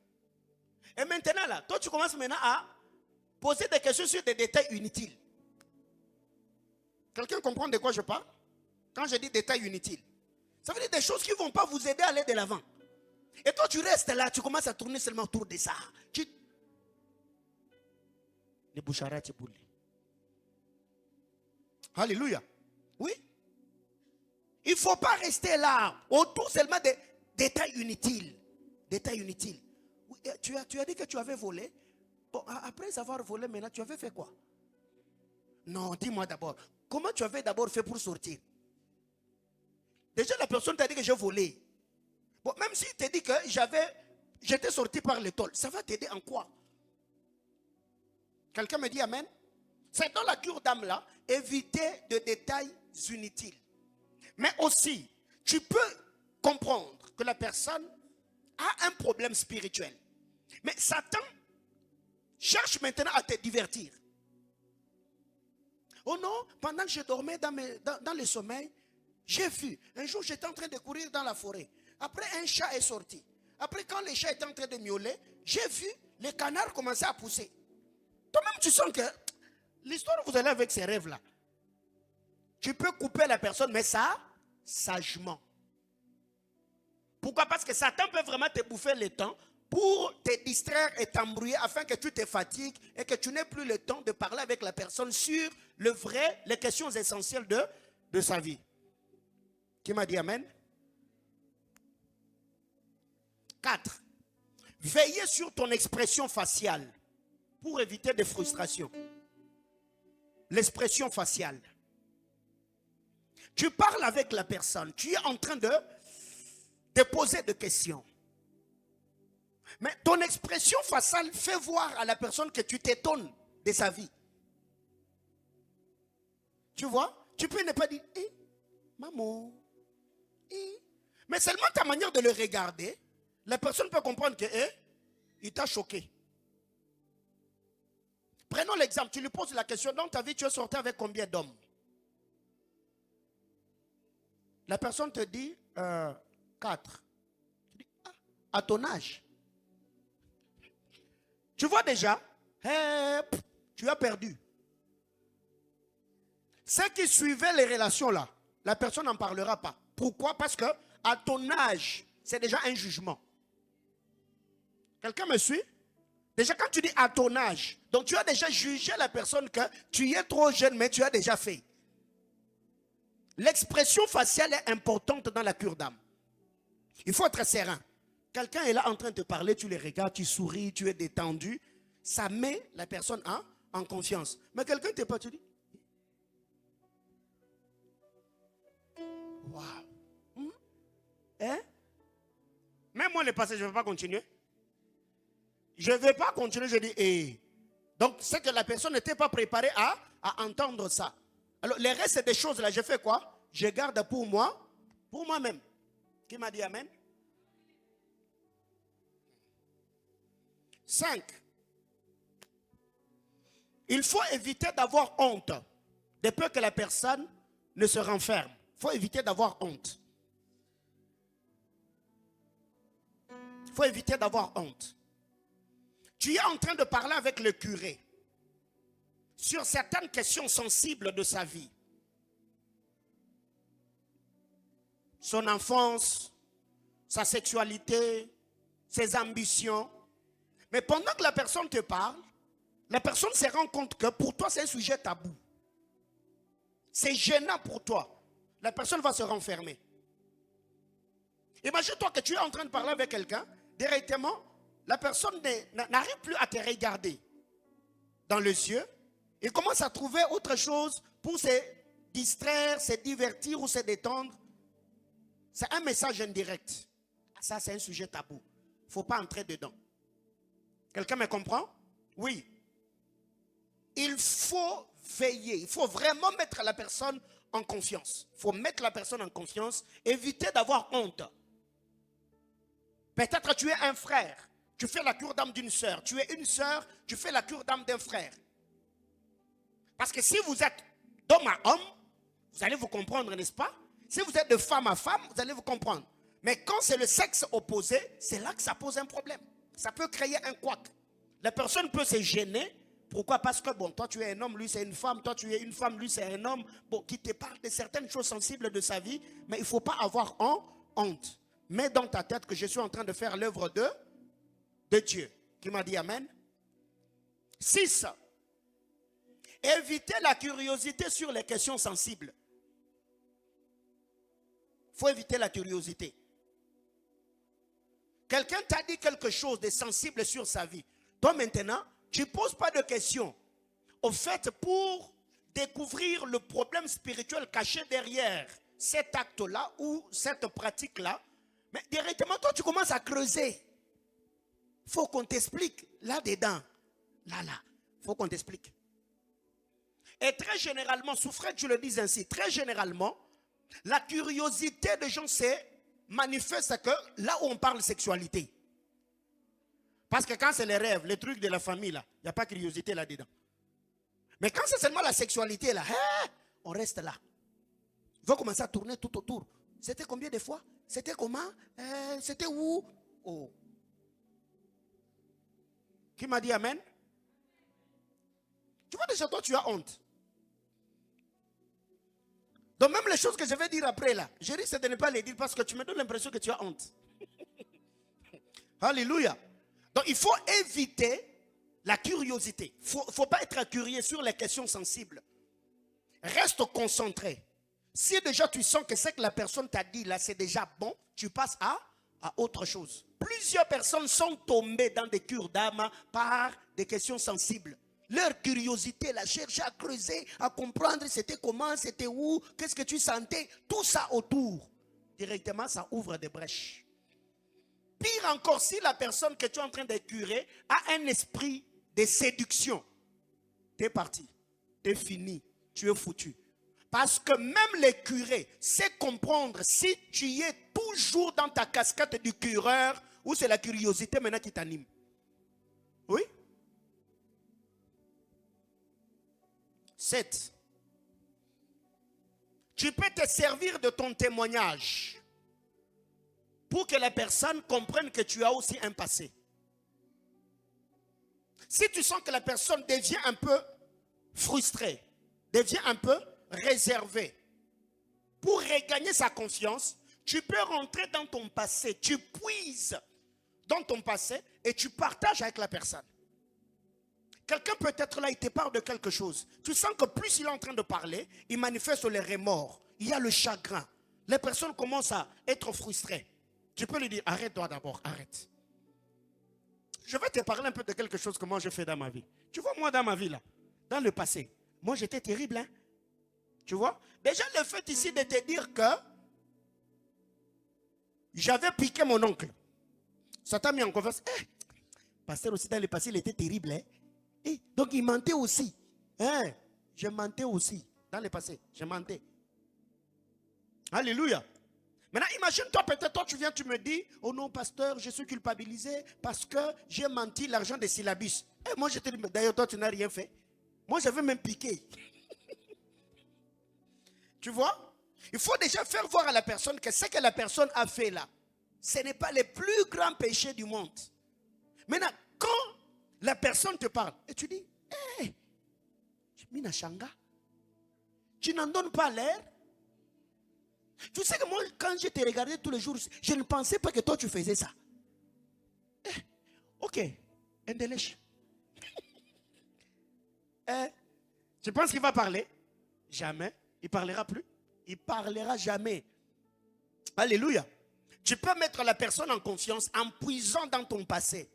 Et maintenant là, toi tu commences maintenant à poser des questions sur des détails inutiles. Quelqu'un comprend de quoi je parle? Quand je dis détails inutiles. Ça veut dire des choses qui ne vont pas vous aider à aller de l'avant. Et toi tu restes là, tu commences à tourner seulement autour de ça. Alléluia. Oui. Il ne faut pas rester là, autour seulement des détails inutiles. Détails inutiles. Oui, tu as dit que tu avais volé. Bon, après avoir volé, maintenant, tu avais fait quoi? Non, dis-moi d'abord. Comment tu avais d'abord fait pour sortir? Déjà, la personne t'a dit que j'ai volé. Bon, même s'il t'a dit que j'étais sorti par l'étole, ça va t'aider en quoi? Quelqu'un me dit amen? C'est dans la cure d'âme là, éviter de détails inutiles. Mais aussi, tu peux comprendre que la personne a un problème spirituel. Mais Satan cherche maintenant à te divertir. Oh non, pendant que je dormais dans le sommeil, j'ai vu, un jour j'étais en train de courir dans la forêt. Après, un chat est sorti. Après, quand le chat était en train de miauler, j'ai vu les canards commencer à pousser. Toi-même, tu sens que l'histoire, vous allez avec ces rêves-là. Tu peux couper la personne, mais ça, sagement. Pourquoi? Parce que Satan peut vraiment te bouffer le temps pour te distraire et t'embrouiller afin que tu te fatigues et que tu n'aies plus le temps de parler avec la personne sur les questions essentielles de sa vie. Qui m'a dit amen? 4. Veillez sur ton expression faciale pour éviter des frustrations. L'expression faciale. Tu parles avec la personne, tu es en train de poser des questions. Mais ton expression faciale fait voir à la personne que tu t'étonnes de sa vie. Tu vois? Tu peux ne pas dire, maman, mais seulement ta manière de le regarder, la personne peut comprendre que, il t'a choqué. Prenons l'exemple, tu lui poses la question, dans ta vie, tu es sorti avec combien d'hommes? La personne te dit 4. Tu dis, ah, à ton âge. Tu vois déjà, tu as perdu. Ceux qui suivaient les relations là, la personne n'en parlera pas. Pourquoi? Parce que à ton âge, c'est déjà un jugement. Quelqu'un me suit? Déjà quand tu dis à ton âge, donc tu as déjà jugé la personne que tu es trop jeune, mais tu as déjà fait. L'expression faciale est importante dans la cure d'âme. Il faut être serein. Quelqu'un est là en train de te parler, tu les regardes, tu souris, tu es détendu. Ça met la personne en confiance. Mais quelqu'un te parle, tu dis, waouh. Hein? Même moi, le passé, je ne vais pas continuer. Je ne vais pas continuer, je dis, eh. Donc, c'est que la personne n'était pas préparée à entendre ça. Alors, les restes des choses là, je fais quoi? Je garde pour moi, pour moi-même. Qui m'a dit amen? 5. Il faut éviter d'avoir honte de peur que la personne ne se renferme. Il faut éviter d'avoir honte. Il faut éviter d'avoir honte. Tu es en train de parler avec le curé sur certaines questions sensibles de sa vie. Son enfance, sa sexualité, ses ambitions. Mais pendant que la personne te parle, la personne se rend compte que pour toi, c'est un sujet tabou. C'est gênant pour toi. La personne va se renfermer. Imagine-toi que tu es en train de parler avec quelqu'un, directement, la personne n'arrive plus à te regarder dans les yeux. Il commence à trouver autre chose pour se distraire, se divertir ou se détendre. C'est un message indirect. Ça, c'est un sujet tabou. Il ne faut pas entrer dedans. Quelqu'un me comprend? Oui. Il faut veiller. Il faut vraiment mettre la personne en confiance. Il faut mettre la personne en confiance. Éviter d'avoir honte. Peut-être tu es un frère. Tu fais la cure d'âme d'une sœur. Tu es une sœur. Tu fais la cure d'âme d'un frère. Parce que si vous êtes d'homme à homme, vous allez vous comprendre, n'est-ce pas? Si vous êtes de femme à femme, vous allez vous comprendre. Mais quand c'est le sexe opposé, c'est là que ça pose un problème. Ça peut créer un couac. La personne peut se gêner. Pourquoi? Parce que, bon, toi tu es un homme, lui c'est une femme. Toi tu es une femme, lui c'est un homme. Bon, qui te parle de certaines choses sensibles de sa vie. Mais il ne faut pas avoir honte. Mets dans ta tête que je suis en train de faire l'œuvre de Dieu. Qui m'a dit amen? 6. Éviter la curiosité sur les questions sensibles. Il faut éviter la curiosité. Quelqu'un t'a dit quelque chose de sensible sur sa vie. Toi maintenant, tu ne poses pas de questions. Au fait, pour découvrir le problème spirituel caché derrière cet acte-là ou cette pratique-là, mais directement, toi, tu commences à creuser. Il faut qu'on t'explique là-dedans. Là. Il faut qu'on t'explique. Et très généralement, Soufrette, je le dis ainsi, très généralement, la curiosité des gens se manifeste que là où on parle sexualité. Parce que quand c'est les rêves, les trucs de la famille, là, il n'y a pas de curiosité là-dedans. Mais quand c'est seulement la sexualité, là, on reste là. Il faut commencer à tourner tout autour. C'était combien de fois? C'était comment? C'était où? Oh. Qui m'a dit amen? Tu vois déjà, toi, tu as honte. Donc même les choses que je vais dire après là, je risque de ne pas les dire parce que tu me donnes l'impression que tu as honte. Alléluia. Donc il faut éviter la curiosité. Il ne faut pas être curieux sur les questions sensibles. Reste concentré. Si déjà tu sens que ce que la personne t'a dit là, c'est déjà bon, tu passes à autre chose. Plusieurs personnes sont tombées dans des cures d'âme par des questions sensibles. Leur curiosité, la chercher à creuser, à comprendre c'était comment, c'était où, qu'est-ce que tu sentais, tout ça autour. Directement, ça ouvre des brèches. Pire encore, si la personne que tu es en train de curer a un esprit de séduction, t'es parti, t'es fini, tu es foutu. Parce que même les curés savent comprendre si tu es toujours dans ta casquette du cureur ou c'est la curiosité maintenant qui t'anime. Oui? 7. Tu peux te servir de ton témoignage pour que la personne comprenne que tu as aussi un passé. Si tu sens que la personne devient un peu frustrée, devient un peu réservée, pour regagner sa confiance, tu peux rentrer dans ton passé, tu puises dans ton passé et tu partages avec la personne. Quelqu'un peut être là, il te parle de quelque chose. Tu sens que plus il est en train de parler, il manifeste les remords, il y a le chagrin. Les personnes commencent à être frustrées. Tu peux lui dire, arrête-toi d'abord, arrête. Je vais te parler un peu de quelque chose que moi je fais dans ma vie. Tu vois, moi dans ma vie là, dans le passé, moi j'étais terrible. Hein? Tu vois, déjà le fait ici de te dire que j'avais piqué mon oncle. Ça t'a mis en confiance. Pasteur aussi dans le passé, il était terrible. Hein? Donc il mentait aussi. Hein? Je mentais aussi. Dans le passé, je mentais. Alléluia. Maintenant, imagine-toi, peut-être toi tu viens, tu me dis, oh non, pasteur, je suis culpabilisé parce que j'ai menti l'argent des syllabus. Et moi, je te dis, d'ailleurs, toi, tu n'as rien fait. Moi, j'avais même piqué. Tu vois? Il faut déjà faire voir à la personne que ce que la personne a fait là, ce n'est pas le plus grand péché du monde. Maintenant, quand la personne te parle, et tu dis, hé, Mina Shanga, tu n'en donnes pas l'air. Tu sais que moi, quand je t'ai regardé tous les jours, je ne pensais pas que toi, tu faisais ça. Ok, Endelèche. Tu penses qu'il va parler? Jamais. Il ne parlera plus. Il ne parlera jamais. Alléluia. Tu peux mettre la personne en confiance en puisant dans ton passé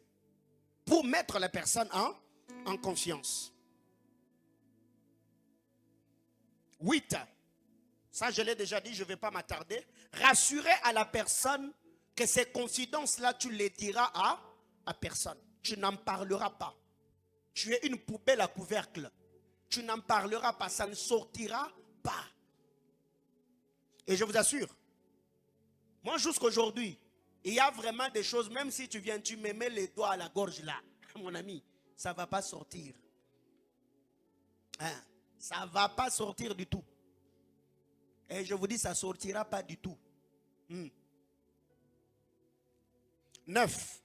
pour mettre la personne en confiance. 8. Ça, je l'ai déjà dit, je ne vais pas m'attarder. Rassurer à la personne que ces confidences-là, tu les diras à personne. Tu n'en parleras pas. Tu es une poubelle à couvercle. Tu n'en parleras pas, ça ne sortira pas. Et je vous assure, moi jusqu'à aujourd'hui, il y a vraiment des choses, même si tu viens, tu me mets les doigts à la gorge là, mon ami, ça ne va pas sortir. Hein? Ça ne va pas sortir du tout. Et je vous dis, ça ne sortira pas du tout. 9.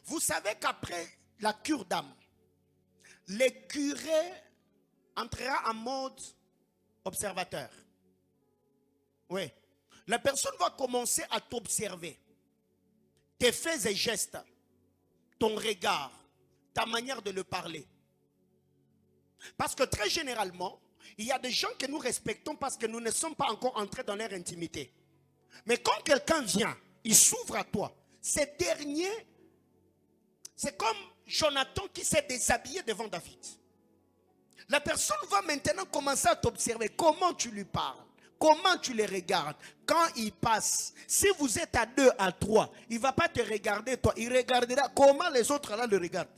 Vous savez qu'après la cure d'âme, le curé entrera en mode observateur. Oui. La personne va commencer à t'observer. Tes faits et gestes, ton regard, ta manière de le parler. Parce que très généralement, il y a des gens que nous respectons parce que nous ne sommes pas encore entrés dans leur intimité. Mais quand quelqu'un vient, il s'ouvre à toi. Ces derniers, c'est comme Jonathan qui s'est déshabillé devant David. La personne va maintenant commencer à t'observer. Comment tu lui parles? Comment tu les regardes? Quand il passe, si vous êtes à 2, à 3, il ne va pas te regarder toi. Il regardera comment les autres là le regardent.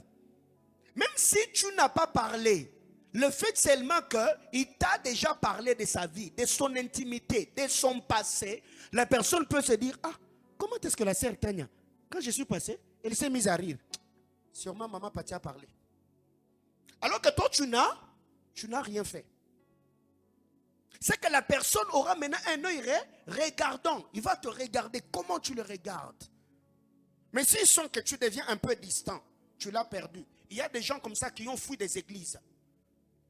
Même si tu n'as pas parlé, le fait seulement qu'il t'a déjà parlé de sa vie, de son intimité, de son passé, la personne peut se dire, ah, comment est-ce que la sœur Tania, quand je suis passé, elle s'est mise à rire. Sûrement maman Pati a parlé. Alors que toi, tu n'as rien fait. C'est que la personne aura maintenant un œil regardant. Il va te regarder comment tu le regardes. Mais s'ils sent que tu deviens un peu distant, tu l'as perdu. Il y a des gens comme ça qui ont fui des églises,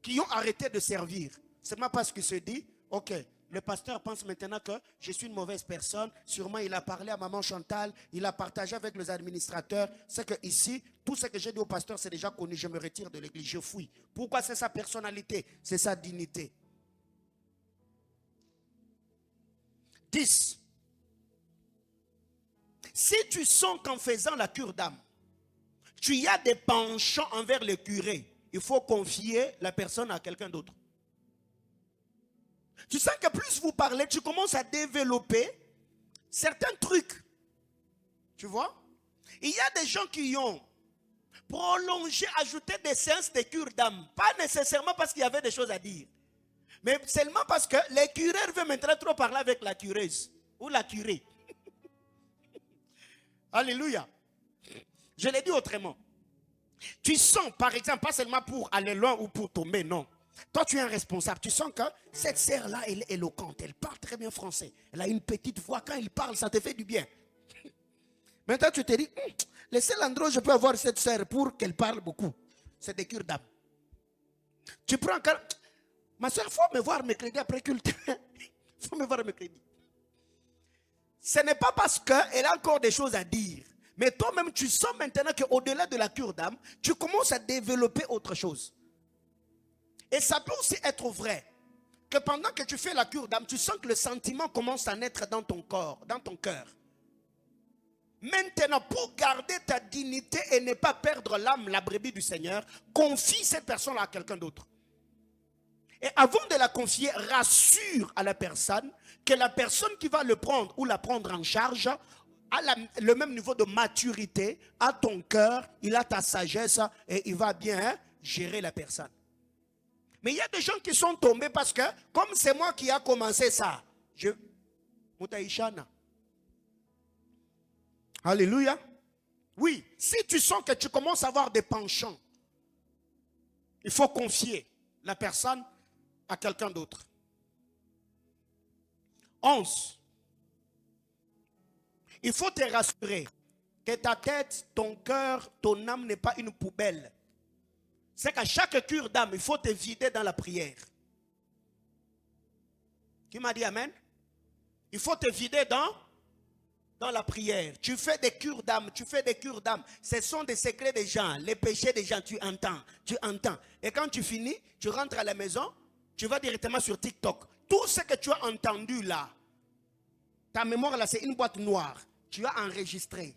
qui ont arrêté de servir. Seulement parce qu'il se dit, ok, le pasteur pense maintenant que je suis une mauvaise personne. Sûrement, il a parlé à maman Chantal, il a partagé avec les administrateurs. C'est que ici, tout ce que j'ai dit au pasteur, c'est déjà connu. Je me retire de l'église, je fuis. Pourquoi? C'est sa personnalité, c'est sa dignité. 10. Si tu sens qu'en faisant la cure d'âme, tu as des penchants envers le curé, il faut confier la personne à quelqu'un d'autre. Tu sens que plus vous parlez, tu commences à développer certains trucs. Tu vois? Il y a des gens qui ont prolongé, ajouté des séances de cure d'âme. Pas nécessairement parce qu'il y avait des choses à dire. Mais seulement parce que les curés veulent maintenant trop parler avec la cureuse. Ou la curée. Alléluia. Je l'ai dit autrement. Tu sens, par exemple, pas seulement pour aller loin ou pour tomber, non. Toi, tu es un responsable. Tu sens que cette sœur-là, elle est éloquente. Elle parle très bien français. Elle a une petite voix. Quand elle parle, ça te fait du bien. Maintenant, tu te dis, le seul endroit où je peux avoir cette sœur pour qu'elle parle beaucoup, c'est des cures d'âme. Tu prends encore. Ma soeur, il faut me voir mercredi après culte. Il faut me voir mercredi. Ce n'est pas parce qu'elle a encore des choses à dire. Mais toi-même, tu sens maintenant qu'au-delà de la cure d'âme, tu commences à développer autre chose. Et ça peut aussi être vrai que pendant que tu fais la cure d'âme, tu sens que le sentiment commence à naître dans ton corps, dans ton cœur. Maintenant, pour garder ta dignité et ne pas perdre l'âme, la brebis du Seigneur, confie cette personne-là à quelqu'un d'autre. Et avant de la confier, rassure à la personne que la personne qui va le prendre ou la prendre en charge a le même niveau de maturité, a ton cœur, il a ta sagesse et il va bien gérer la personne. Mais il y a des gens qui sont tombés parce que, comme c'est moi qui a commencé ça, Moutaïchana. Alléluia. Oui, si tu sens que tu commences à avoir des penchants, il faut confier la personne à quelqu'un d'autre. 11. Il faut te rassurer que ta tête, ton cœur, ton âme n'est pas une poubelle. C'est qu'à chaque cure d'âme, il faut te vider dans la prière. Qui m'a dit amen? Il faut te vider dans la prière. Tu fais des cures d'âme, tu fais des cures d'âme. Ce sont des secrets des gens, les péchés des gens, tu entends. Et quand tu finis, tu rentres à la maison, tu vas directement sur TikTok. Tout ce que tu as entendu là, ta mémoire là, c'est une boîte noire. Tu as enregistré.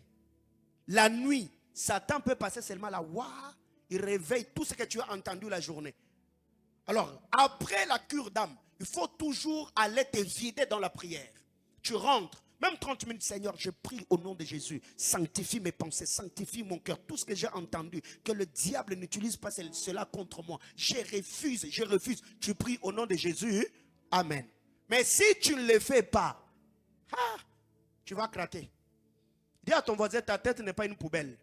La nuit, Satan peut passer seulement là. Waouh, il réveille tout ce que tu as entendu la journée. Alors, après la cure d'âme, il faut toujours aller te vider dans la prière. Tu rentres, même 30 minutes, Seigneur, je prie au nom de Jésus. Sanctifie mes pensées, sanctifie mon cœur. Tout ce que j'ai entendu, que le diable n'utilise pas cela contre moi. Je refuse. Tu pries au nom de Jésus. Amen. Mais si tu ne le fais pas, tu vas craquer. Dis à ton voisin, ta tête n'est pas une poubelle.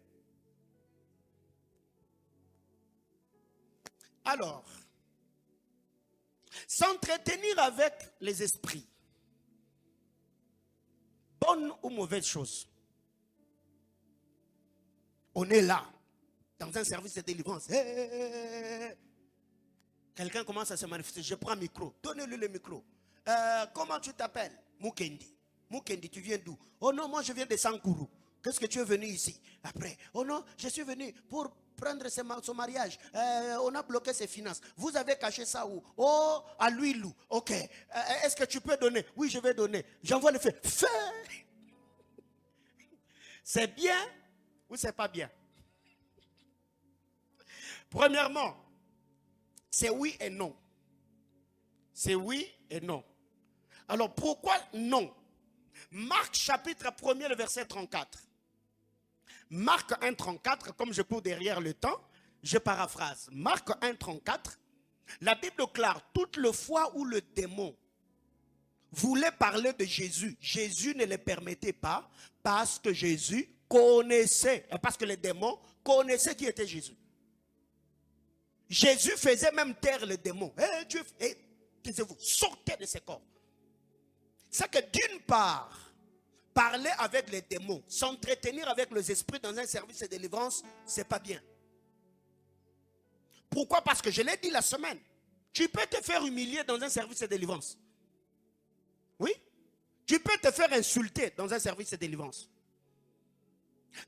Alors, s'entretenir avec les esprits, bonne ou mauvaise chose. On est là, dans un service de délivrance. Quelqu'un commence à se manifester. Je prends le micro. Donnez-lui le micro. Comment tu t'appelles? Mukendi. Mukendi, tu viens d'où? Oh non, moi je viens de Sankourou. Qu'est-ce que tu es venu ici? Après, oh non, je suis venu pour prendre son mariage. On a bloqué ses finances. Vous avez caché ça où? Oh, à l'huile. Ok. Est-ce que tu peux donner? Oui, je vais donner. J'envoie le feu. Feu! C'est bien ou c'est pas bien? Premièrement, c'est oui et non. C'est oui et non. Alors pourquoi non? Marc chapitre 1er, le verset 34. Marc 1, 34, comme je cours derrière le temps, je paraphrase. Marc 1, 34, la Bible déclare, toute le fois où le démon voulait parler de Jésus, Jésus ne le permettait pas parce que Jésus connaissait, parce que les démons connaissaient qui était Jésus. Jésus faisait même taire les démons. Taisez-vous, sortez de ces corps. C'est que d'une part, parler avec les démons, s'entretenir avec les esprits dans un service de délivrance, c'est pas bien. Pourquoi? Parce que je l'ai dit la semaine. Tu peux te faire humilier dans un service de délivrance. Oui. Tu peux te faire insulter dans un service de délivrance.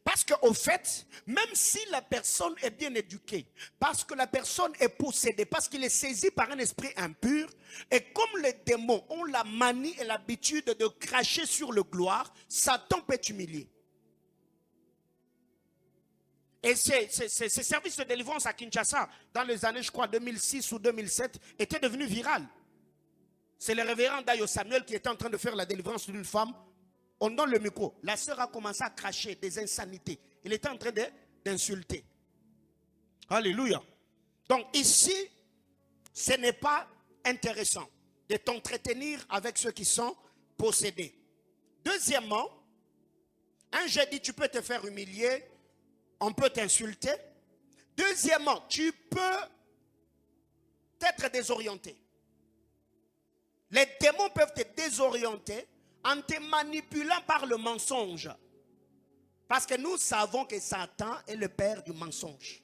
Parce qu'au fait, même si la personne est bien éduquée, parce que la personne est possédée, parce qu'il est saisi par un esprit impur, et comme les démons ont la manie et l'habitude de cracher sur le gloire, Satan peut t'humilier. Et ces services de délivrance à Kinshasa, dans les années, je crois, 2006 ou 2007, étaient devenus virales. C'est le révérend Dayo Samuel qui était en train de faire la délivrance d'une femme. On donne le micro. La sœur a commencé à cracher des insanités. Il était en train d'insulter. Alléluia. Donc ici, ce n'est pas intéressant de t'entretenir avec ceux qui sont possédés. Deuxièmement, un jeudi, tu peux te faire humilier. On peut t'insulter. Deuxièmement, tu peux être désorienté. Les démons peuvent te désorienter en te manipulant par le mensonge. Parce que nous savons que Satan est le père du mensonge.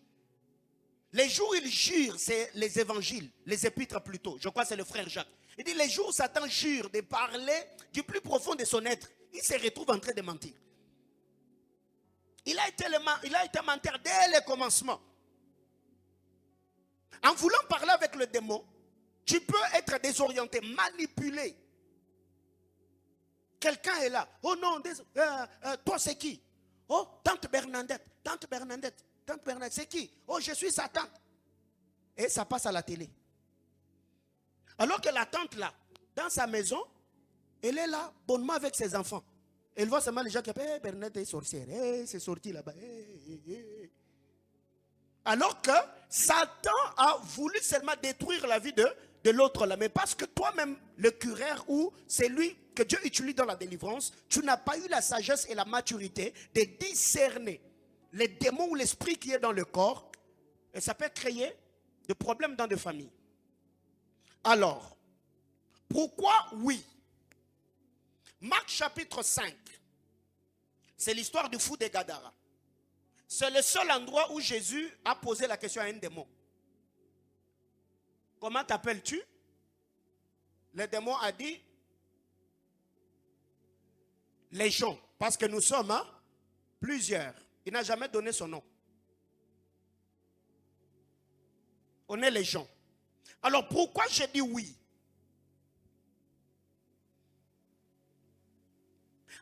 Les jours où il jure, c'est les évangiles, les épîtres plutôt. Je crois que c'est le frère Jacques. Il dit les jours où Satan jure de parler du plus profond de son être, il se retrouve en train de mentir. Il a été menteur dès le commencement. En voulant parler avec le démon, tu peux être désorienté, manipulé. Quelqu'un est là. Oh non, toi c'est qui? Oh, tante Bernadette, c'est qui? Oh, je suis sa tante. Et ça passe à la télé. Alors que la tante là, dans sa maison, elle est là, bonnement avec ses enfants. Elle voit seulement les gens qui appellent, hey, Bernadette est sorcière, hey, c'est sorti là-bas. Hey. Alors que Satan a voulu seulement détruire la vie de l'autre là. Mais parce que toi-même, le cureur ou c'est lui que Dieu utilise dans la délivrance, tu n'as pas eu la sagesse et la maturité de discerner les démons ou l'esprit qui est dans le corps. Et ça peut créer des problèmes dans des familles. Alors, pourquoi oui? Marc chapitre 5, c'est l'histoire du fou de Gadara. C'est le seul endroit où Jésus a posé la question à un démon. Comment t'appelles-tu? Le démon a dit Légion, parce que nous sommes plusieurs. Il n'a jamais donné son nom. On est légion. Alors pourquoi j'ai dit oui?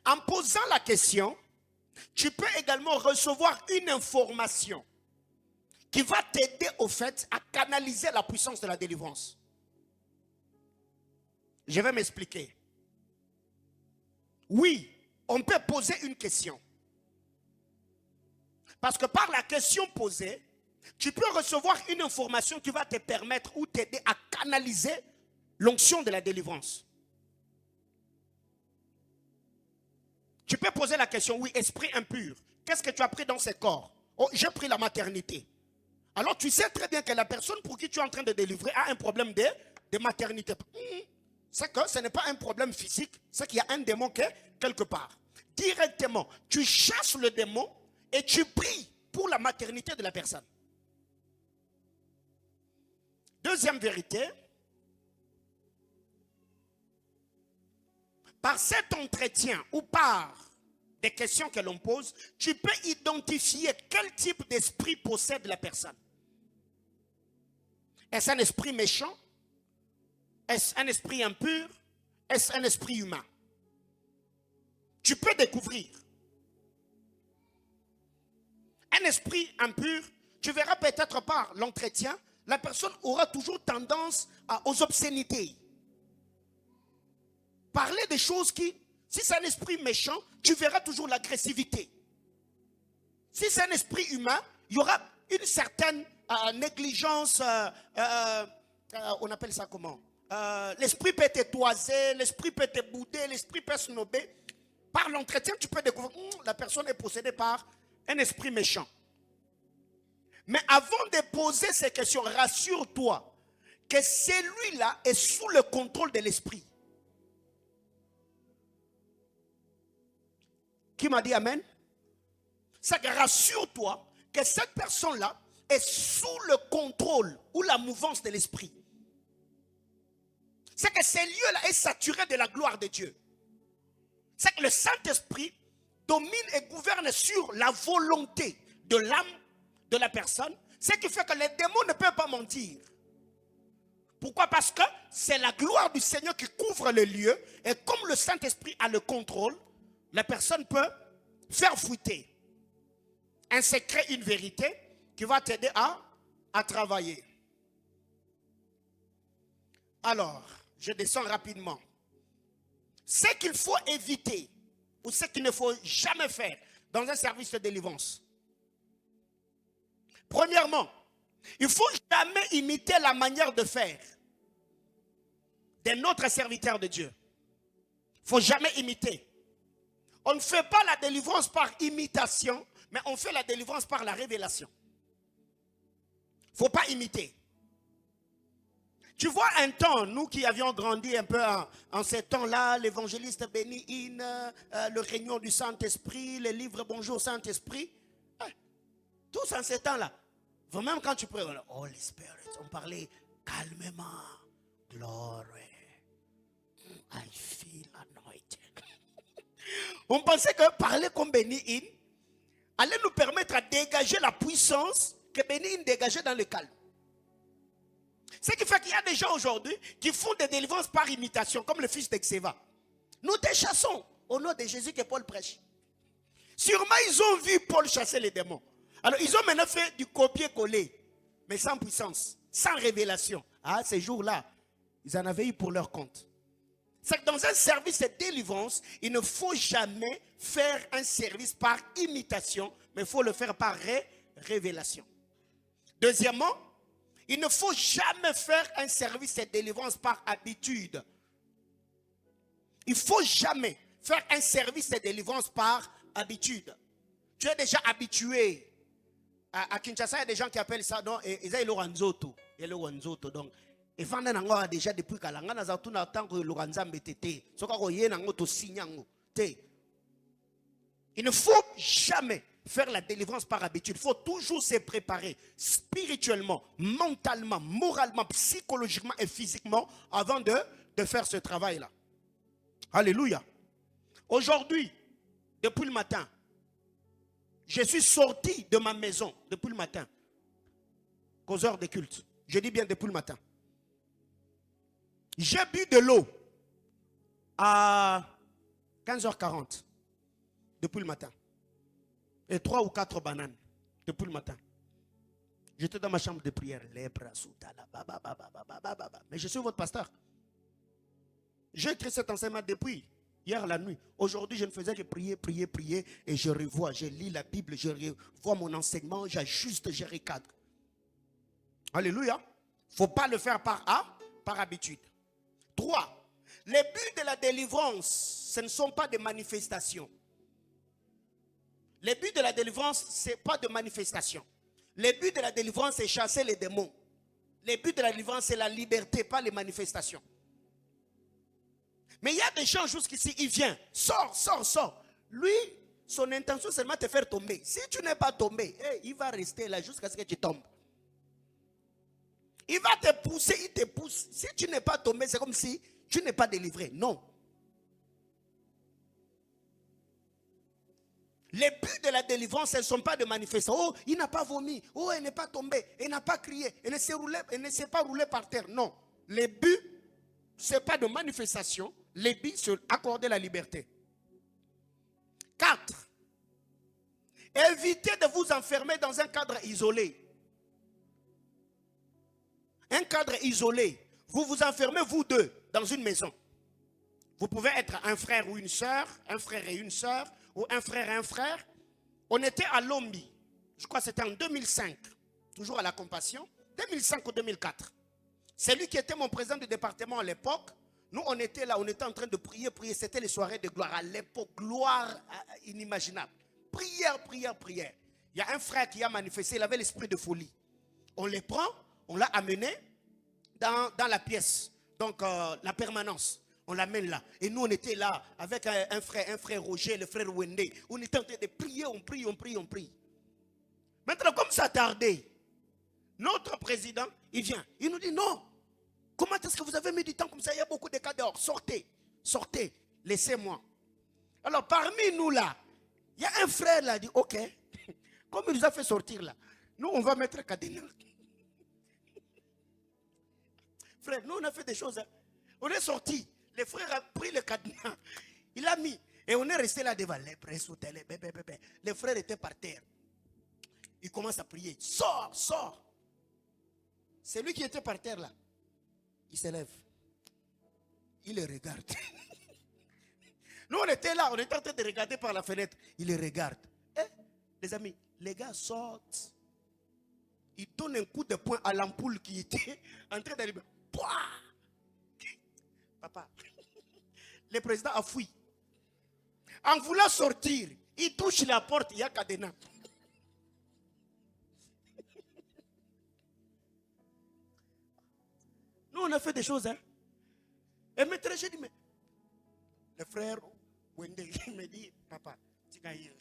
En posant la question, tu peux également recevoir une information qui va t'aider au fait à canaliser la puissance de la délivrance. Je vais m'expliquer. Oui, on peut poser une question. Parce que par la question posée, tu peux recevoir une information qui va te permettre ou t'aider à canaliser l'onction de la délivrance. Tu peux poser la question, oui, esprit impur, qu'est-ce que tu as pris dans ce corps? Oh, j'ai pris la maternité. Alors tu sais très bien que la personne pour qui tu es en train de délivrer a un problème de maternité. C'est que ce n'est pas un problème physique, c'est qu'il y a un démon quelque part. Directement, tu chasses le démon et tu pries pour la maternité de la personne. Deuxième vérité, par cet entretien ou par des questions que l'on pose, tu peux identifier quel type d'esprit possède la personne. Est-ce un esprit méchant? Est-ce un esprit impur? Est-ce un esprit humain? Tu peux découvrir. Un esprit impur, tu verras peut-être par l'entretien, la personne aura toujours tendance aux obscénités. Parler des choses qui, si c'est un esprit méchant, tu verras toujours l'agressivité. Si c'est un esprit humain, il y aura une certaine négligence, on appelle ça comment? L'esprit peut te toiser, l'esprit peut te bouder, l'esprit peut se nober. Par l'entretien, tu peux découvrir la personne est possédée par un esprit méchant. Mais avant de poser ces questions, rassure-toi que celui-là est sous le contrôle de l'esprit. Qui m'a dit amen? C'est que rassure-toi que cette personne-là est sous le contrôle ou la mouvance de l'esprit. C'est que ce lieu-là est saturé de la gloire de Dieu. C'est que le Saint-Esprit domine et gouverne sur la volonté de l'âme de la personne. Ce qui fait que les démons ne peuvent pas mentir. Pourquoi? Parce que c'est la gloire du Seigneur qui couvre le lieu. Et comme le Saint-Esprit a le contrôle, la personne peut faire fuiter un secret, une vérité qui va t'aider à travailler. Alors, je descends rapidement. Ce qu'il faut éviter ou ce qu'il ne faut jamais faire dans un service de délivrance. Premièrement, il ne faut jamais imiter la manière de faire d'un autre serviteur de Dieu. Il ne faut jamais imiter. On ne fait pas la délivrance par imitation, mais on fait la délivrance par la révélation. faut pas imiter. Tu vois, un temps, nous qui avions grandi un peu en ces temps-là, l'évangéliste Benny Hinn, le réunion du Saint-Esprit, les livres Bonjour Saint-Esprit, tous en ces temps-là. Même quand tu pries, Holy Spirit, on parlait calmement. Glory. I feel anointed. On pensait que parler comme Benny Hinn allait nous permettre à dégager la puissance que Benny Hinn dégageait dans le calme. Ce qui fait qu'il y a des gens aujourd'hui qui font des délivrances par imitation, comme le fils d'Exeva. Nous te chassons au nom de Jésus que Paul prêche. Sûrement, ils ont vu Paul chasser les démons. Alors, ils ont maintenant fait du copier-coller, mais sans puissance, sans révélation. Ces jours-là, ils en avaient eu pour leur compte. C'est que dans un service de délivrance, il ne faut jamais faire un service par imitation, mais il faut le faire par révélation. Deuxièmement, il ne faut jamais faire un service de délivrance par habitude. Il ne faut jamais faire un service de délivrance par habitude. Tu es déjà habitué. À Kinshasa, il y a des gens qui appellent ça, non, ils ont le Wanzoto. Il y a le Wanzoto, donc. Et pendant déjà depuis Kalanga, nous avons tout le temps que le Wanzambe tété. Ce qu'on y a, nous signons. Il ne faut jamais faire la délivrance par habitude. Il faut toujours se préparer spirituellement, mentalement, moralement, psychologiquement et physiquement avant de faire ce travail-là. Alléluia. Aujourd'hui, depuis le matin, je suis sorti de ma maison depuis le matin, qu'aux heures de culte. Je dis bien depuis le matin. J'ai bu de l'eau à 15h40 depuis le matin. Et 3 ou 4 bananes depuis le matin. J'étais dans ma chambre de prière. Mais je suis votre pasteur. J'ai écrit cet enseignement depuis hier la nuit. Aujourd'hui, je ne faisais que prier. Et je revois, je lis la Bible, je revois mon enseignement, j'ajuste, je recadre. Alléluia. Il ne faut pas le faire par habitude. 3. Les buts de la délivrance, ce ne sont pas des manifestations. Les buts de la délivrance, ce n'est pas de manifestation. Les buts de la délivrance, c'est chasser les démons. Les buts de la délivrance, c'est la liberté, pas les manifestations. Mais il y a des gens jusqu'ici, il vient, sort. Lui, son intention, c'est seulement te faire tomber. Si tu n'es pas tombé, il va rester là jusqu'à ce que tu tombes. Il va te pousser, il te pousse. Si tu n'es pas tombé, c'est comme si tu n'es pas délivré. Non. Les buts de la délivrance, ce ne sont pas de manifester. Oh, il n'a pas vomi. Oh, il n'est pas tombé. Il n'a pas crié. Il ne s'est pas roulé par terre. Non. Les buts, ce n'est pas de manifestation. Les buts, c'est accorder la liberté. 4. Évitez de vous enfermer dans un cadre isolé. Un cadre isolé. Vous vous enfermez, vous deux, dans une maison. Vous pouvez être un frère ou une sœur, un frère et une sœur, ou un frère et un frère. On était à Lombi. Je crois que c'était en 2005. Toujours à la Compassion. 2005 ou 2004. C'est lui qui était mon président du département à l'époque. Nous, on était là, on était en train de prier. C'était les soirées de gloire. À l'époque, gloire inimaginable. Prière. Il y a un frère qui a manifesté, il avait l'esprit de folie. On les prend, on l'a amené dans la pièce. Donc, la permanence. On l'amène là. Et nous, on était là avec un frère Roger, le frère Wende. On était en train de prier, on prie. Maintenant, comme ça tardait, notre président, il vient. Il nous dit non. Comment est-ce que vous avez mis du temps comme ça? Il y a beaucoup de cas dehors. Sortez. Laissez-moi. Alors, parmi nous là, il y a un frère là, dit ok. Comme il nous a fait sortir là, nous, on va mettre cadenas. Frère, nous, on a fait des choses. On est sortis. Le frère a pris le cadenas. Il a mis. Et on est resté là devant. Le frère était par terre. Il commence à prier. Sors. C'est lui qui était par terre là. Il se lève. Il le regarde. Nous, on était là. On était en train de regarder par la fenêtre. Il le regarde. Les amis, les gars sortent. Ils donnent un coup de poing à l'ampoule qui était en train d'allumer. Papa, le président a fui. En voulant sortir, il touche la porte, il y a cadenas. Nous, on a fait des choses. Hein? Et maintenant, j'ai dit, mais le frère Wende, il me dit, papa, tu vas y aller.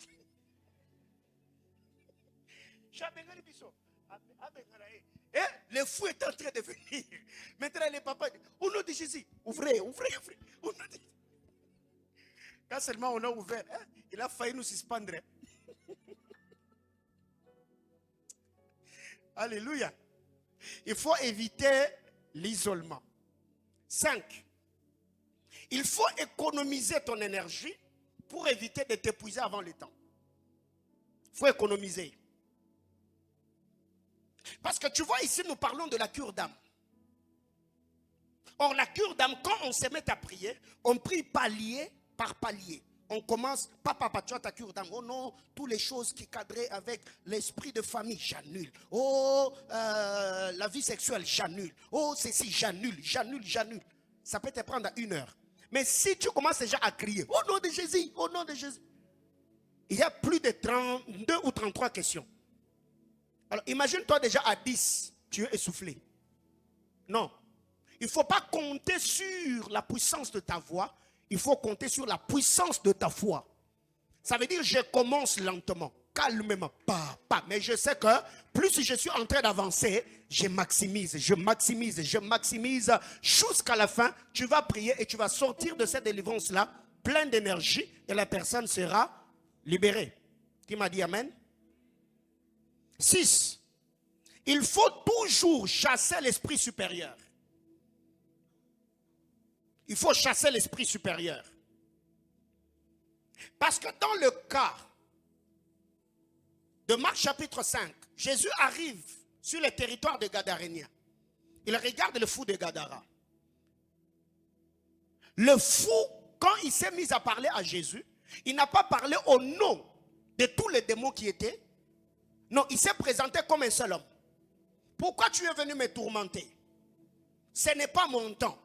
Et le fou est en train de venir. Maintenant, les papas disent, au nom de Jésus, ouvrez, ouvrez, ouvrez. Quand seulement on a ouvert, hein, il a failli nous suspendre. Alléluia. Il faut éviter l'isolement. 5. Il faut économiser ton énergie pour éviter de t'épuiser avant le temps. Il faut économiser. Parce que tu vois, ici, nous parlons de la cure d'âme. Or, la cure d'âme, quand on se met à prier, on prie palier par palier. On commence, papa, tu as ta cure d'âme. Oh non, toutes les choses qui cadraient avec l'esprit de famille, j'annule. Oh, la vie sexuelle, j'annule. Oh, ceci, j'annule. Ça peut te prendre 1 heure. Mais si tu commences déjà à crier, au nom de Jésus, au nom de Jésus, il y a plus de 32 ou 33 questions. Alors, imagine-toi déjà à 10, tu es essoufflé. Non. Il ne faut pas compter sur la puissance de ta voix. Il faut compter sur la puissance de ta foi. Ça veut dire je commence lentement, calmement, pas. Mais je sais que plus je suis en train d'avancer, je maximise jusqu'à la fin. Tu vas prier et tu vas sortir de cette délivrance-là plein d'énergie et la personne sera libérée. Qui m'a dit amen? 6. Il faut toujours chasser l'esprit supérieur. Il faut chasser l'esprit supérieur. Parce que dans le cas de Marc chapitre 5, Jésus arrive sur le territoire de Gadarénia. Il regarde le fou de Gadara. Le fou, quand il s'est mis à parler à Jésus, il n'a pas parlé au nom de tous les démons qui étaient. Non, il s'est présenté comme un seul homme. Pourquoi tu es venu me tourmenter? Ce n'est pas mon temps.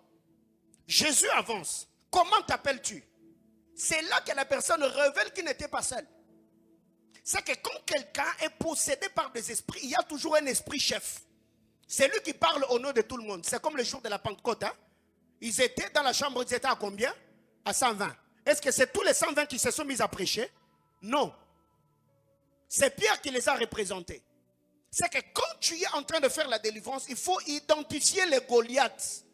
Jésus avance. Comment t'appelles-tu? C'est là que la personne révèle qu'il n'était pas seul. C'est que quand quelqu'un est possédé par des esprits, il y a toujours un esprit chef. C'est lui qui parle au nom de tout le monde. C'est comme le jour de la Pentecôte. Hein? Ils étaient dans la chambre, ils étaient à combien? À 120. Est-ce que c'est tous les 120 qui se sont mis à prêcher? Non. C'est Pierre qui les a représentés. C'est que quand tu es en train de faire la délivrance, il faut identifier les Goliaths.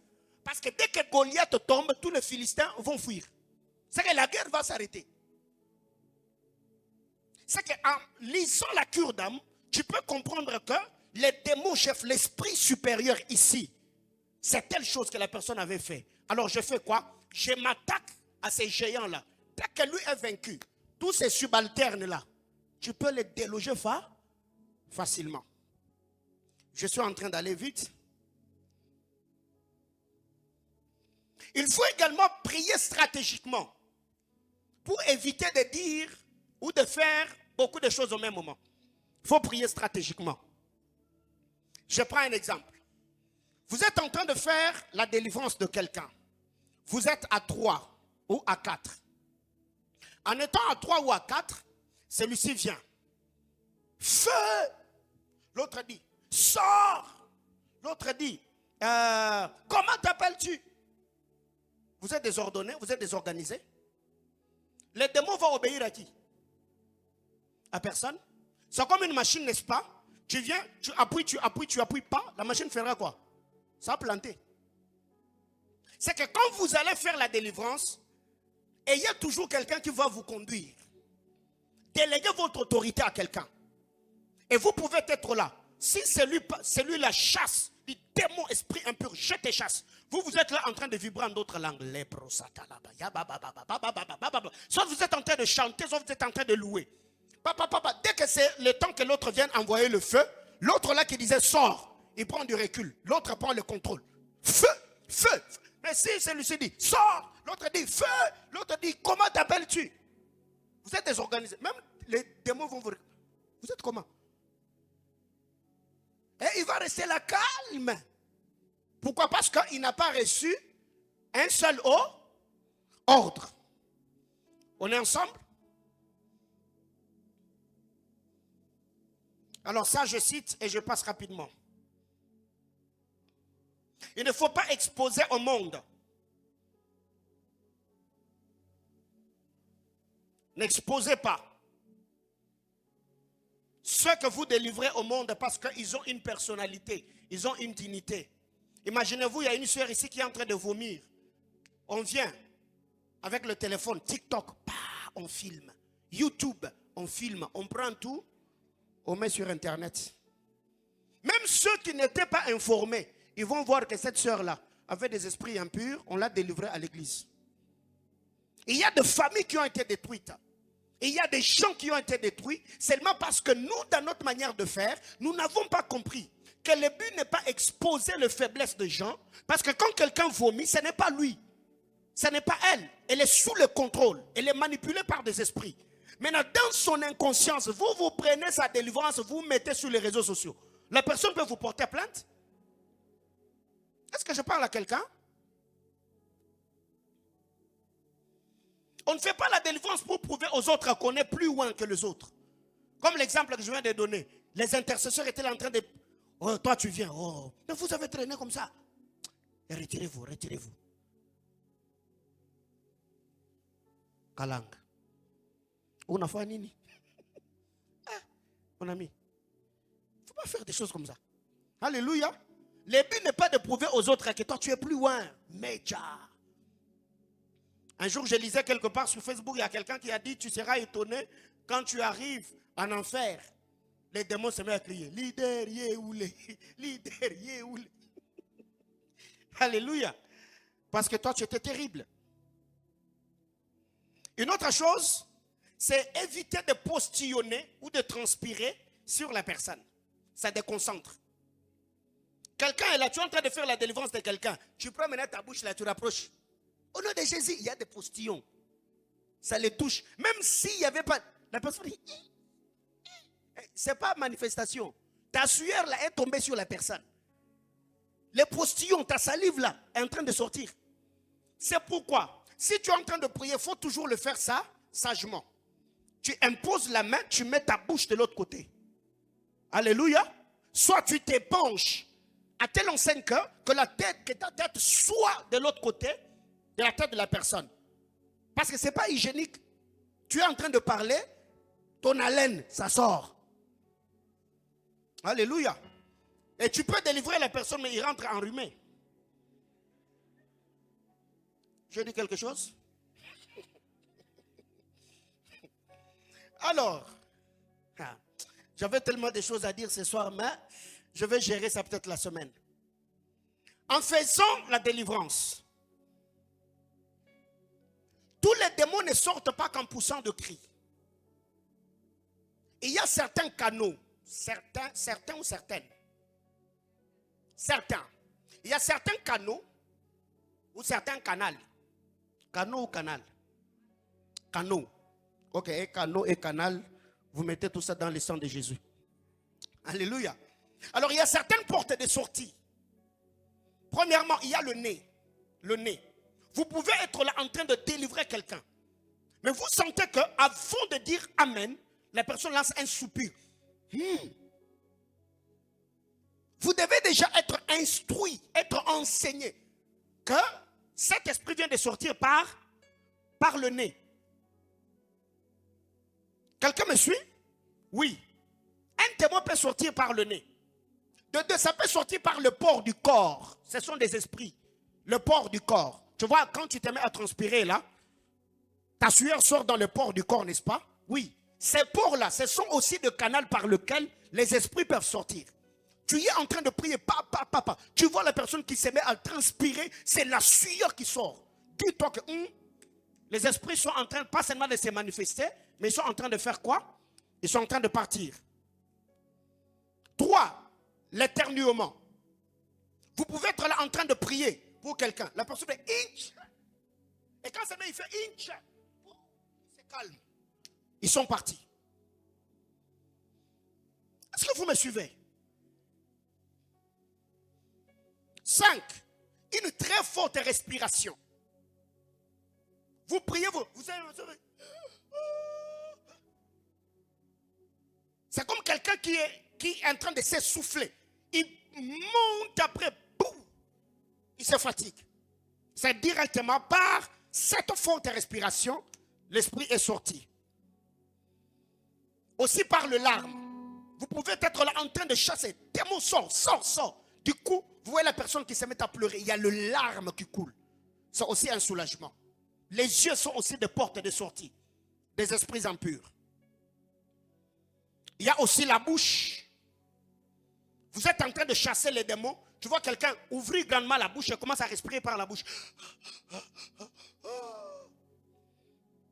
Parce que dès que Goliath tombe, tous les Philistins vont fuir. C'est que la guerre va s'arrêter. C'est qu'en lisant la cure d'âme, tu peux comprendre que les démons chefs, l'esprit supérieur ici, c'est telle chose que la personne avait fait. Alors je fais quoi? Je m'attaque à ces géants-là. Dès que lui est vaincu, tous ces subalternes-là, tu peux les déloger facilement. Je suis en train d'aller vite. Il faut également prier stratégiquement pour éviter de dire ou de faire beaucoup de choses au même moment. Il faut prier stratégiquement. Je prends un exemple. Vous êtes en train de faire la délivrance de quelqu'un. Vous êtes à 3 ou à 4. En étant à 3 ou à 4, celui-ci vient. Feu! L'autre dit, sors! L'autre dit, comment t'appelles-tu? Vous êtes désordonné, vous êtes désorganisé. Les démons vont obéir à qui? À personne. C'est comme une machine, n'est-ce pas? Tu viens, tu appuies pas. La machine fera quoi? Ça va planter. C'est que quand vous allez faire la délivrance, ayez toujours quelqu'un qui va vous conduire. Déléguez votre autorité à quelqu'un. Et vous pouvez être là. Si celui la chasse, dit démon, esprit impur, je te chasse. Vous êtes là en train de vibrer en d'autres langues. Soit vous êtes en train de chanter, soit vous êtes en train de louer. Dès que c'est le temps que l'autre vienne envoyer le feu, l'autre là qui disait sors, il prend du recul. L'autre prend le contrôle. Feu, feu. Mais si celui-ci dit sors, l'autre dit feu, l'autre dit comment t'appelles-tu? Vous êtes désorganisé. Même les démons vont vous... Vous êtes comment? Et il va rester là calme. Pourquoi? Parce qu'il n'a pas reçu un seul ordre. On est ensemble? Alors ça, je cite et je passe rapidement. Il ne faut pas exposer au monde. N'exposez pas ce que vous délivrez au monde parce qu'ils ont une personnalité, ils ont une dignité. Imaginez-vous, il y a une soeur ici qui est en train de vomir. On vient avec le téléphone, TikTok, on filme. YouTube, on filme. On prend tout, on met sur Internet. Même ceux qui n'étaient pas informés, ils vont voir que cette soeur-là avait des esprits impurs, on l'a délivrée à l'église. Il y a des familles qui ont été détruites. Et il y a des gens qui ont été détruits seulement parce que nous, dans notre manière de faire, nous n'avons pas compris que le but n'est pas exposer les faiblesses des gens. Parce que quand quelqu'un vomit, ce n'est pas lui. Ce n'est pas elle. Elle est sous le contrôle. Elle est manipulée par des esprits. Maintenant, dans son inconscience, vous prenez sa délivrance, vous mettez sur les réseaux sociaux. La personne peut vous porter plainte. Est-ce que je parle à quelqu'un? On ne fait pas la délivrance pour prouver aux autres qu'on est plus loin que les autres. Comme l'exemple que je viens de donner. Les intercesseurs étaient là en train de... Oh, toi tu viens. Oh, mais vous avez traîné comme ça. Et retirez-vous, retirez-vous. Kalang. On a fait nini. Mon ami. Il ne faut pas faire des choses comme ça. Alléluia. Le but n'est pas de prouver aux autres que toi tu es plus loin. Mais un jour, je lisais quelque part sur Facebook, il y a quelqu'un qui a dit, tu seras étonné quand tu arrives en enfer. Les démons se mettent à crier, leader, yehoulé, leader, yehoulé. Alléluia. Parce que toi, tu étais terrible. Une autre chose, c'est éviter de postillonner ou de transpirer sur la personne. Ça déconcentre. Quelqu'un est là, tu es en train de faire la délivrance de quelqu'un. Tu prends maintenant ta bouche là, tu rapproches. Au nom de Jésus, il y a des postillons. Ça les touche. Même s'il n'y avait pas... La personne dit... Ce n'est pas manifestation. Ta sueur là est tombée sur la personne. Les postillons, ta salive là est en train de sortir. C'est pourquoi, si tu es en train de prier, il faut toujours le faire ça, sagement. Tu imposes la main, tu mets ta bouche de l'autre côté. Alléluia. Soit tu t'épanches à telle enseigne que ta tête soit de l'autre côté de la tête de la personne. Parce que ce n'est pas hygiénique. Tu es en train de parler, ton haleine, ça sort. Alléluia. Et tu peux délivrer la personne, mais il rentre enrhumé. Je dis quelque chose? Alors, j'avais tellement de choses à dire ce soir, mais je vais gérer ça peut-être la semaine. En faisant la délivrance, tous les démons ne sortent pas qu'en poussant de cris. Il y a certains canaux, certains ou certaines. Certains. Il y a certains canaux ou certains canals. Canaux ou canal? Canaux. Ok, et canaux et canal, vous mettez tout ça dans le sang de Jésus. Alléluia. Alors il y a certaines portes de sortie. Premièrement, il y a le nez. Le nez. Vous pouvez être là en train de délivrer quelqu'un. Mais vous sentez qu'avant de dire Amen, la personne lance un soupir. Vous devez déjà être instruit, être enseigné que cet esprit vient de sortir par le nez. Quelqu'un me suit? Oui. Un témoin peut sortir par le nez. De deux, ça peut sortir par le port du corps. Ce sont des esprits. Le port du corps. Tu vois, quand tu te mets à transpirer là, ta sueur sort dans le port du corps, n'est-ce pas? Oui. Ces pores-là, ce sont aussi des canaux par lesquels les esprits peuvent sortir. Tu es en train de prier, papa. Tu vois la personne qui se met à transpirer, c'est la sueur qui sort. Dis-toi que les esprits sont en train, pas seulement de se manifester, mais ils sont en train de faire quoi? Ils sont en train de partir. 3. L'éternuement. Vous pouvez être là en train de prier pour quelqu'un. La personne fait inch. Et quand ça met, il fait inch. C'est calme. Ils sont partis. Est-ce que vous me suivez? 5. Une très forte respiration. Vous priez, vous savez. C'est comme quelqu'un qui est en train de s'essouffler. Il monte après, boum, il se fatigue. C'est directement par cette forte respiration, l'esprit est sorti. Aussi par le larme. Vous pouvez être là en train de chasser. Démon, sort. Du coup, vous voyez la personne qui se met à pleurer. Il y a le larme qui coule. C'est aussi un soulagement. Les yeux sont aussi des portes de sortie des esprits impurs. Il y a aussi la bouche. Vous êtes en train de chasser les démons. Tu vois quelqu'un ouvrir grandement la bouche et commence à respirer par la bouche.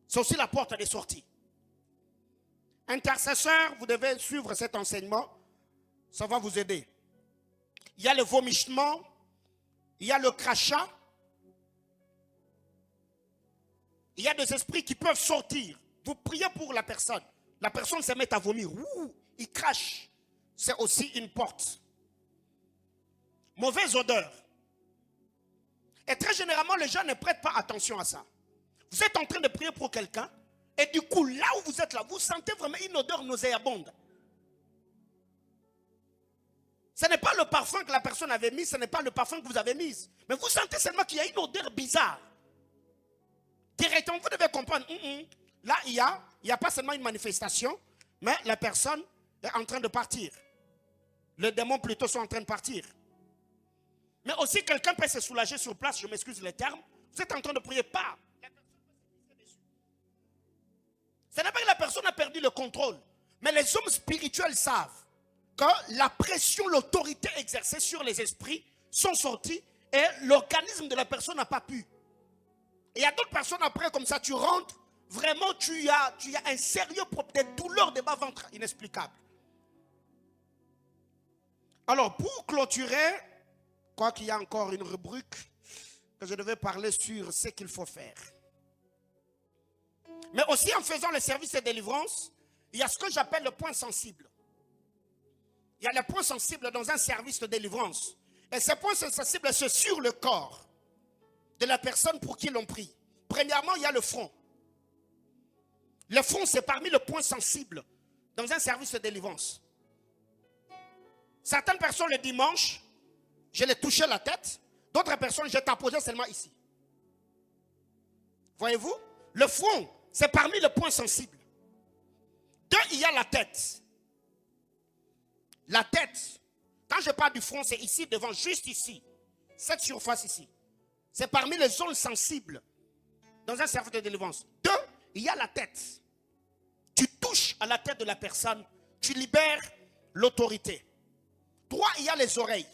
C'est aussi la porte de sortie. Intercesseur, vous devez suivre cet enseignement. Ça va vous aider. Il y a le vomissement. Il y a le crachat. Il y a des esprits qui peuvent sortir. Vous priez pour la personne. La personne se met à vomir. Il crache. C'est aussi une porte. Mauvaise odeur. Et très généralement, les gens ne prêtent pas attention à ça. Vous êtes en train de prier pour quelqu'un. Et du coup, là où vous êtes là, vous sentez vraiment une odeur nauséabonde. Ce n'est pas le parfum que la personne avait mis, ce n'est pas le parfum que vous avez mis. Mais vous sentez seulement qu'il y a une odeur bizarre. Directement, vous devez comprendre. Là, il y a pas seulement une manifestation, mais la personne est en train de partir. Les démons plutôt sont en train de partir. Mais aussi, quelqu'un peut se soulager sur place, je m'excuse les termes. Vous êtes en train de prier, pas. Ce n'est pas que la personne a perdu le contrôle. Mais les hommes spirituels savent que la pression, l'autorité exercée sur les esprits sont sortis et l'organisme de la personne n'a pas pu. Et il y a d'autres personnes après, comme ça, tu rentres, vraiment tu as un sérieux problème, des douleurs de bas-ventre inexplicables. Alors, pour clôturer, quoi qu'il y a encore une rubrique que je devais parler sur ce qu'il faut faire. Mais aussi en faisant le service de délivrance, il y a ce que j'appelle le point sensible. Il y a le point sensible dans un service de délivrance. Et ce point sensible, c'est sur le corps de la personne pour qui l'on prie. Premièrement, il y a le front. Le front, c'est parmi les points sensibles dans un service de délivrance. Certaines personnes, le dimanche, je les touchais la tête. D'autres personnes, je taposais seulement ici. Voyez-vous? Le front, c'est parmi les points sensibles. Deux, il y a la tête. La tête, quand je parle du front, c'est ici devant, juste ici. Cette surface ici. C'est parmi les zones sensibles dans un service de délivrance. Deux, il y a la tête. Tu touches à la tête de la personne, tu libères l'autorité. Trois, il y a les oreilles.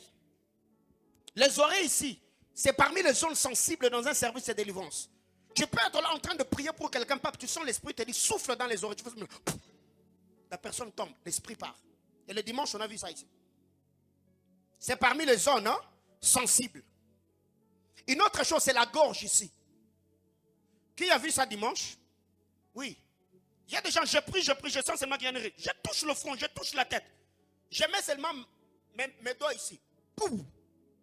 Les oreilles ici, c'est parmi les zones sensibles dans un service de délivrance. Tu peux être là en train de prier pour quelqu'un, pape, tu sens l'esprit te dit souffle dans les oreilles. Tu fais, la personne tombe, l'esprit part. Et le dimanche, on a vu ça ici. C'est parmi les zones sensibles. Une autre chose, c'est la gorge ici. Qui a vu ça dimanche? Oui. Il y a des gens, je prie, je sens seulement qu'il y a une ride. Je touche le front, je touche la tête. Je mets seulement mes doigts ici. Pouf,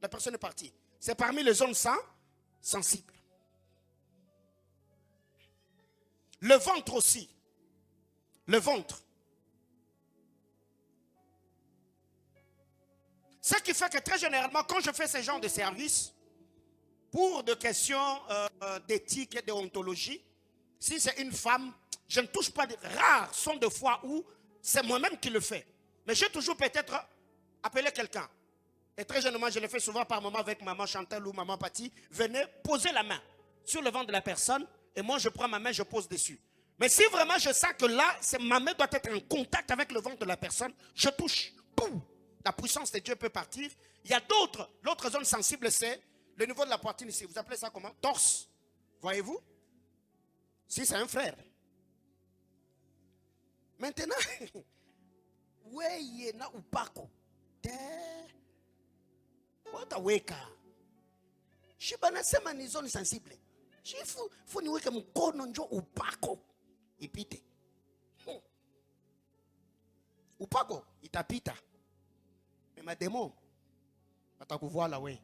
la personne est partie. C'est parmi les zones sensibles. Le ventre aussi. Le ventre. Ce qui fait que très généralement, quand je fais ce genre de service, pour des questions d'éthique et déontologie, si c'est une femme, je ne touche pas. Rares sont des fois où c'est moi-même qui le fais. Mais j'ai toujours peut-être appelé quelqu'un. Et très généralement, je le fais souvent par moment avec maman Chantal ou maman Patti. Venez poser la main sur le ventre de la personne et moi je prends ma main, je pose dessus. Mais si vraiment je sens que là, ma main doit être en contact avec le ventre de la personne, je touche. Boum, la puissance de Dieu peut partir. Il y a l'autre zone sensible, c'est le niveau de la poitrine ici. Vous appelez ça comment? Torse. Voyez-vous? Si c'est un frère. Maintenant, ouais, il y a ou pas quoi. What a weka. Je suis dans une zone sensible. Je faut ni weka mkono njo upako ipite. Upako itapita. Mais ma démon atakuvoa la way.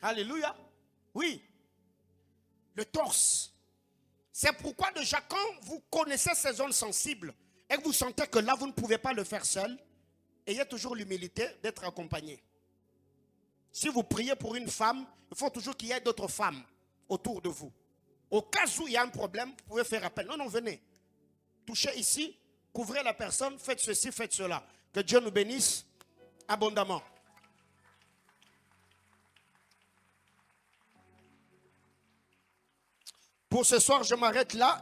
Alléluia. Oui. Le torse. C'est pourquoi déjà quand vous connaissez ces zones sensibles et que vous sentez que là vous ne pouvez pas le faire seul, ayez toujours l'humilité d'être accompagné. Si vous priez pour une femme, il faut toujours qu'il y ait d'autres femmes autour de vous. Au cas où il y a un problème, vous pouvez faire appel. Non, non, venez. Touchez ici, couvrez la personne, faites ceci, faites cela. Que Dieu nous bénisse abondamment. Pour ce soir, je m'arrête là.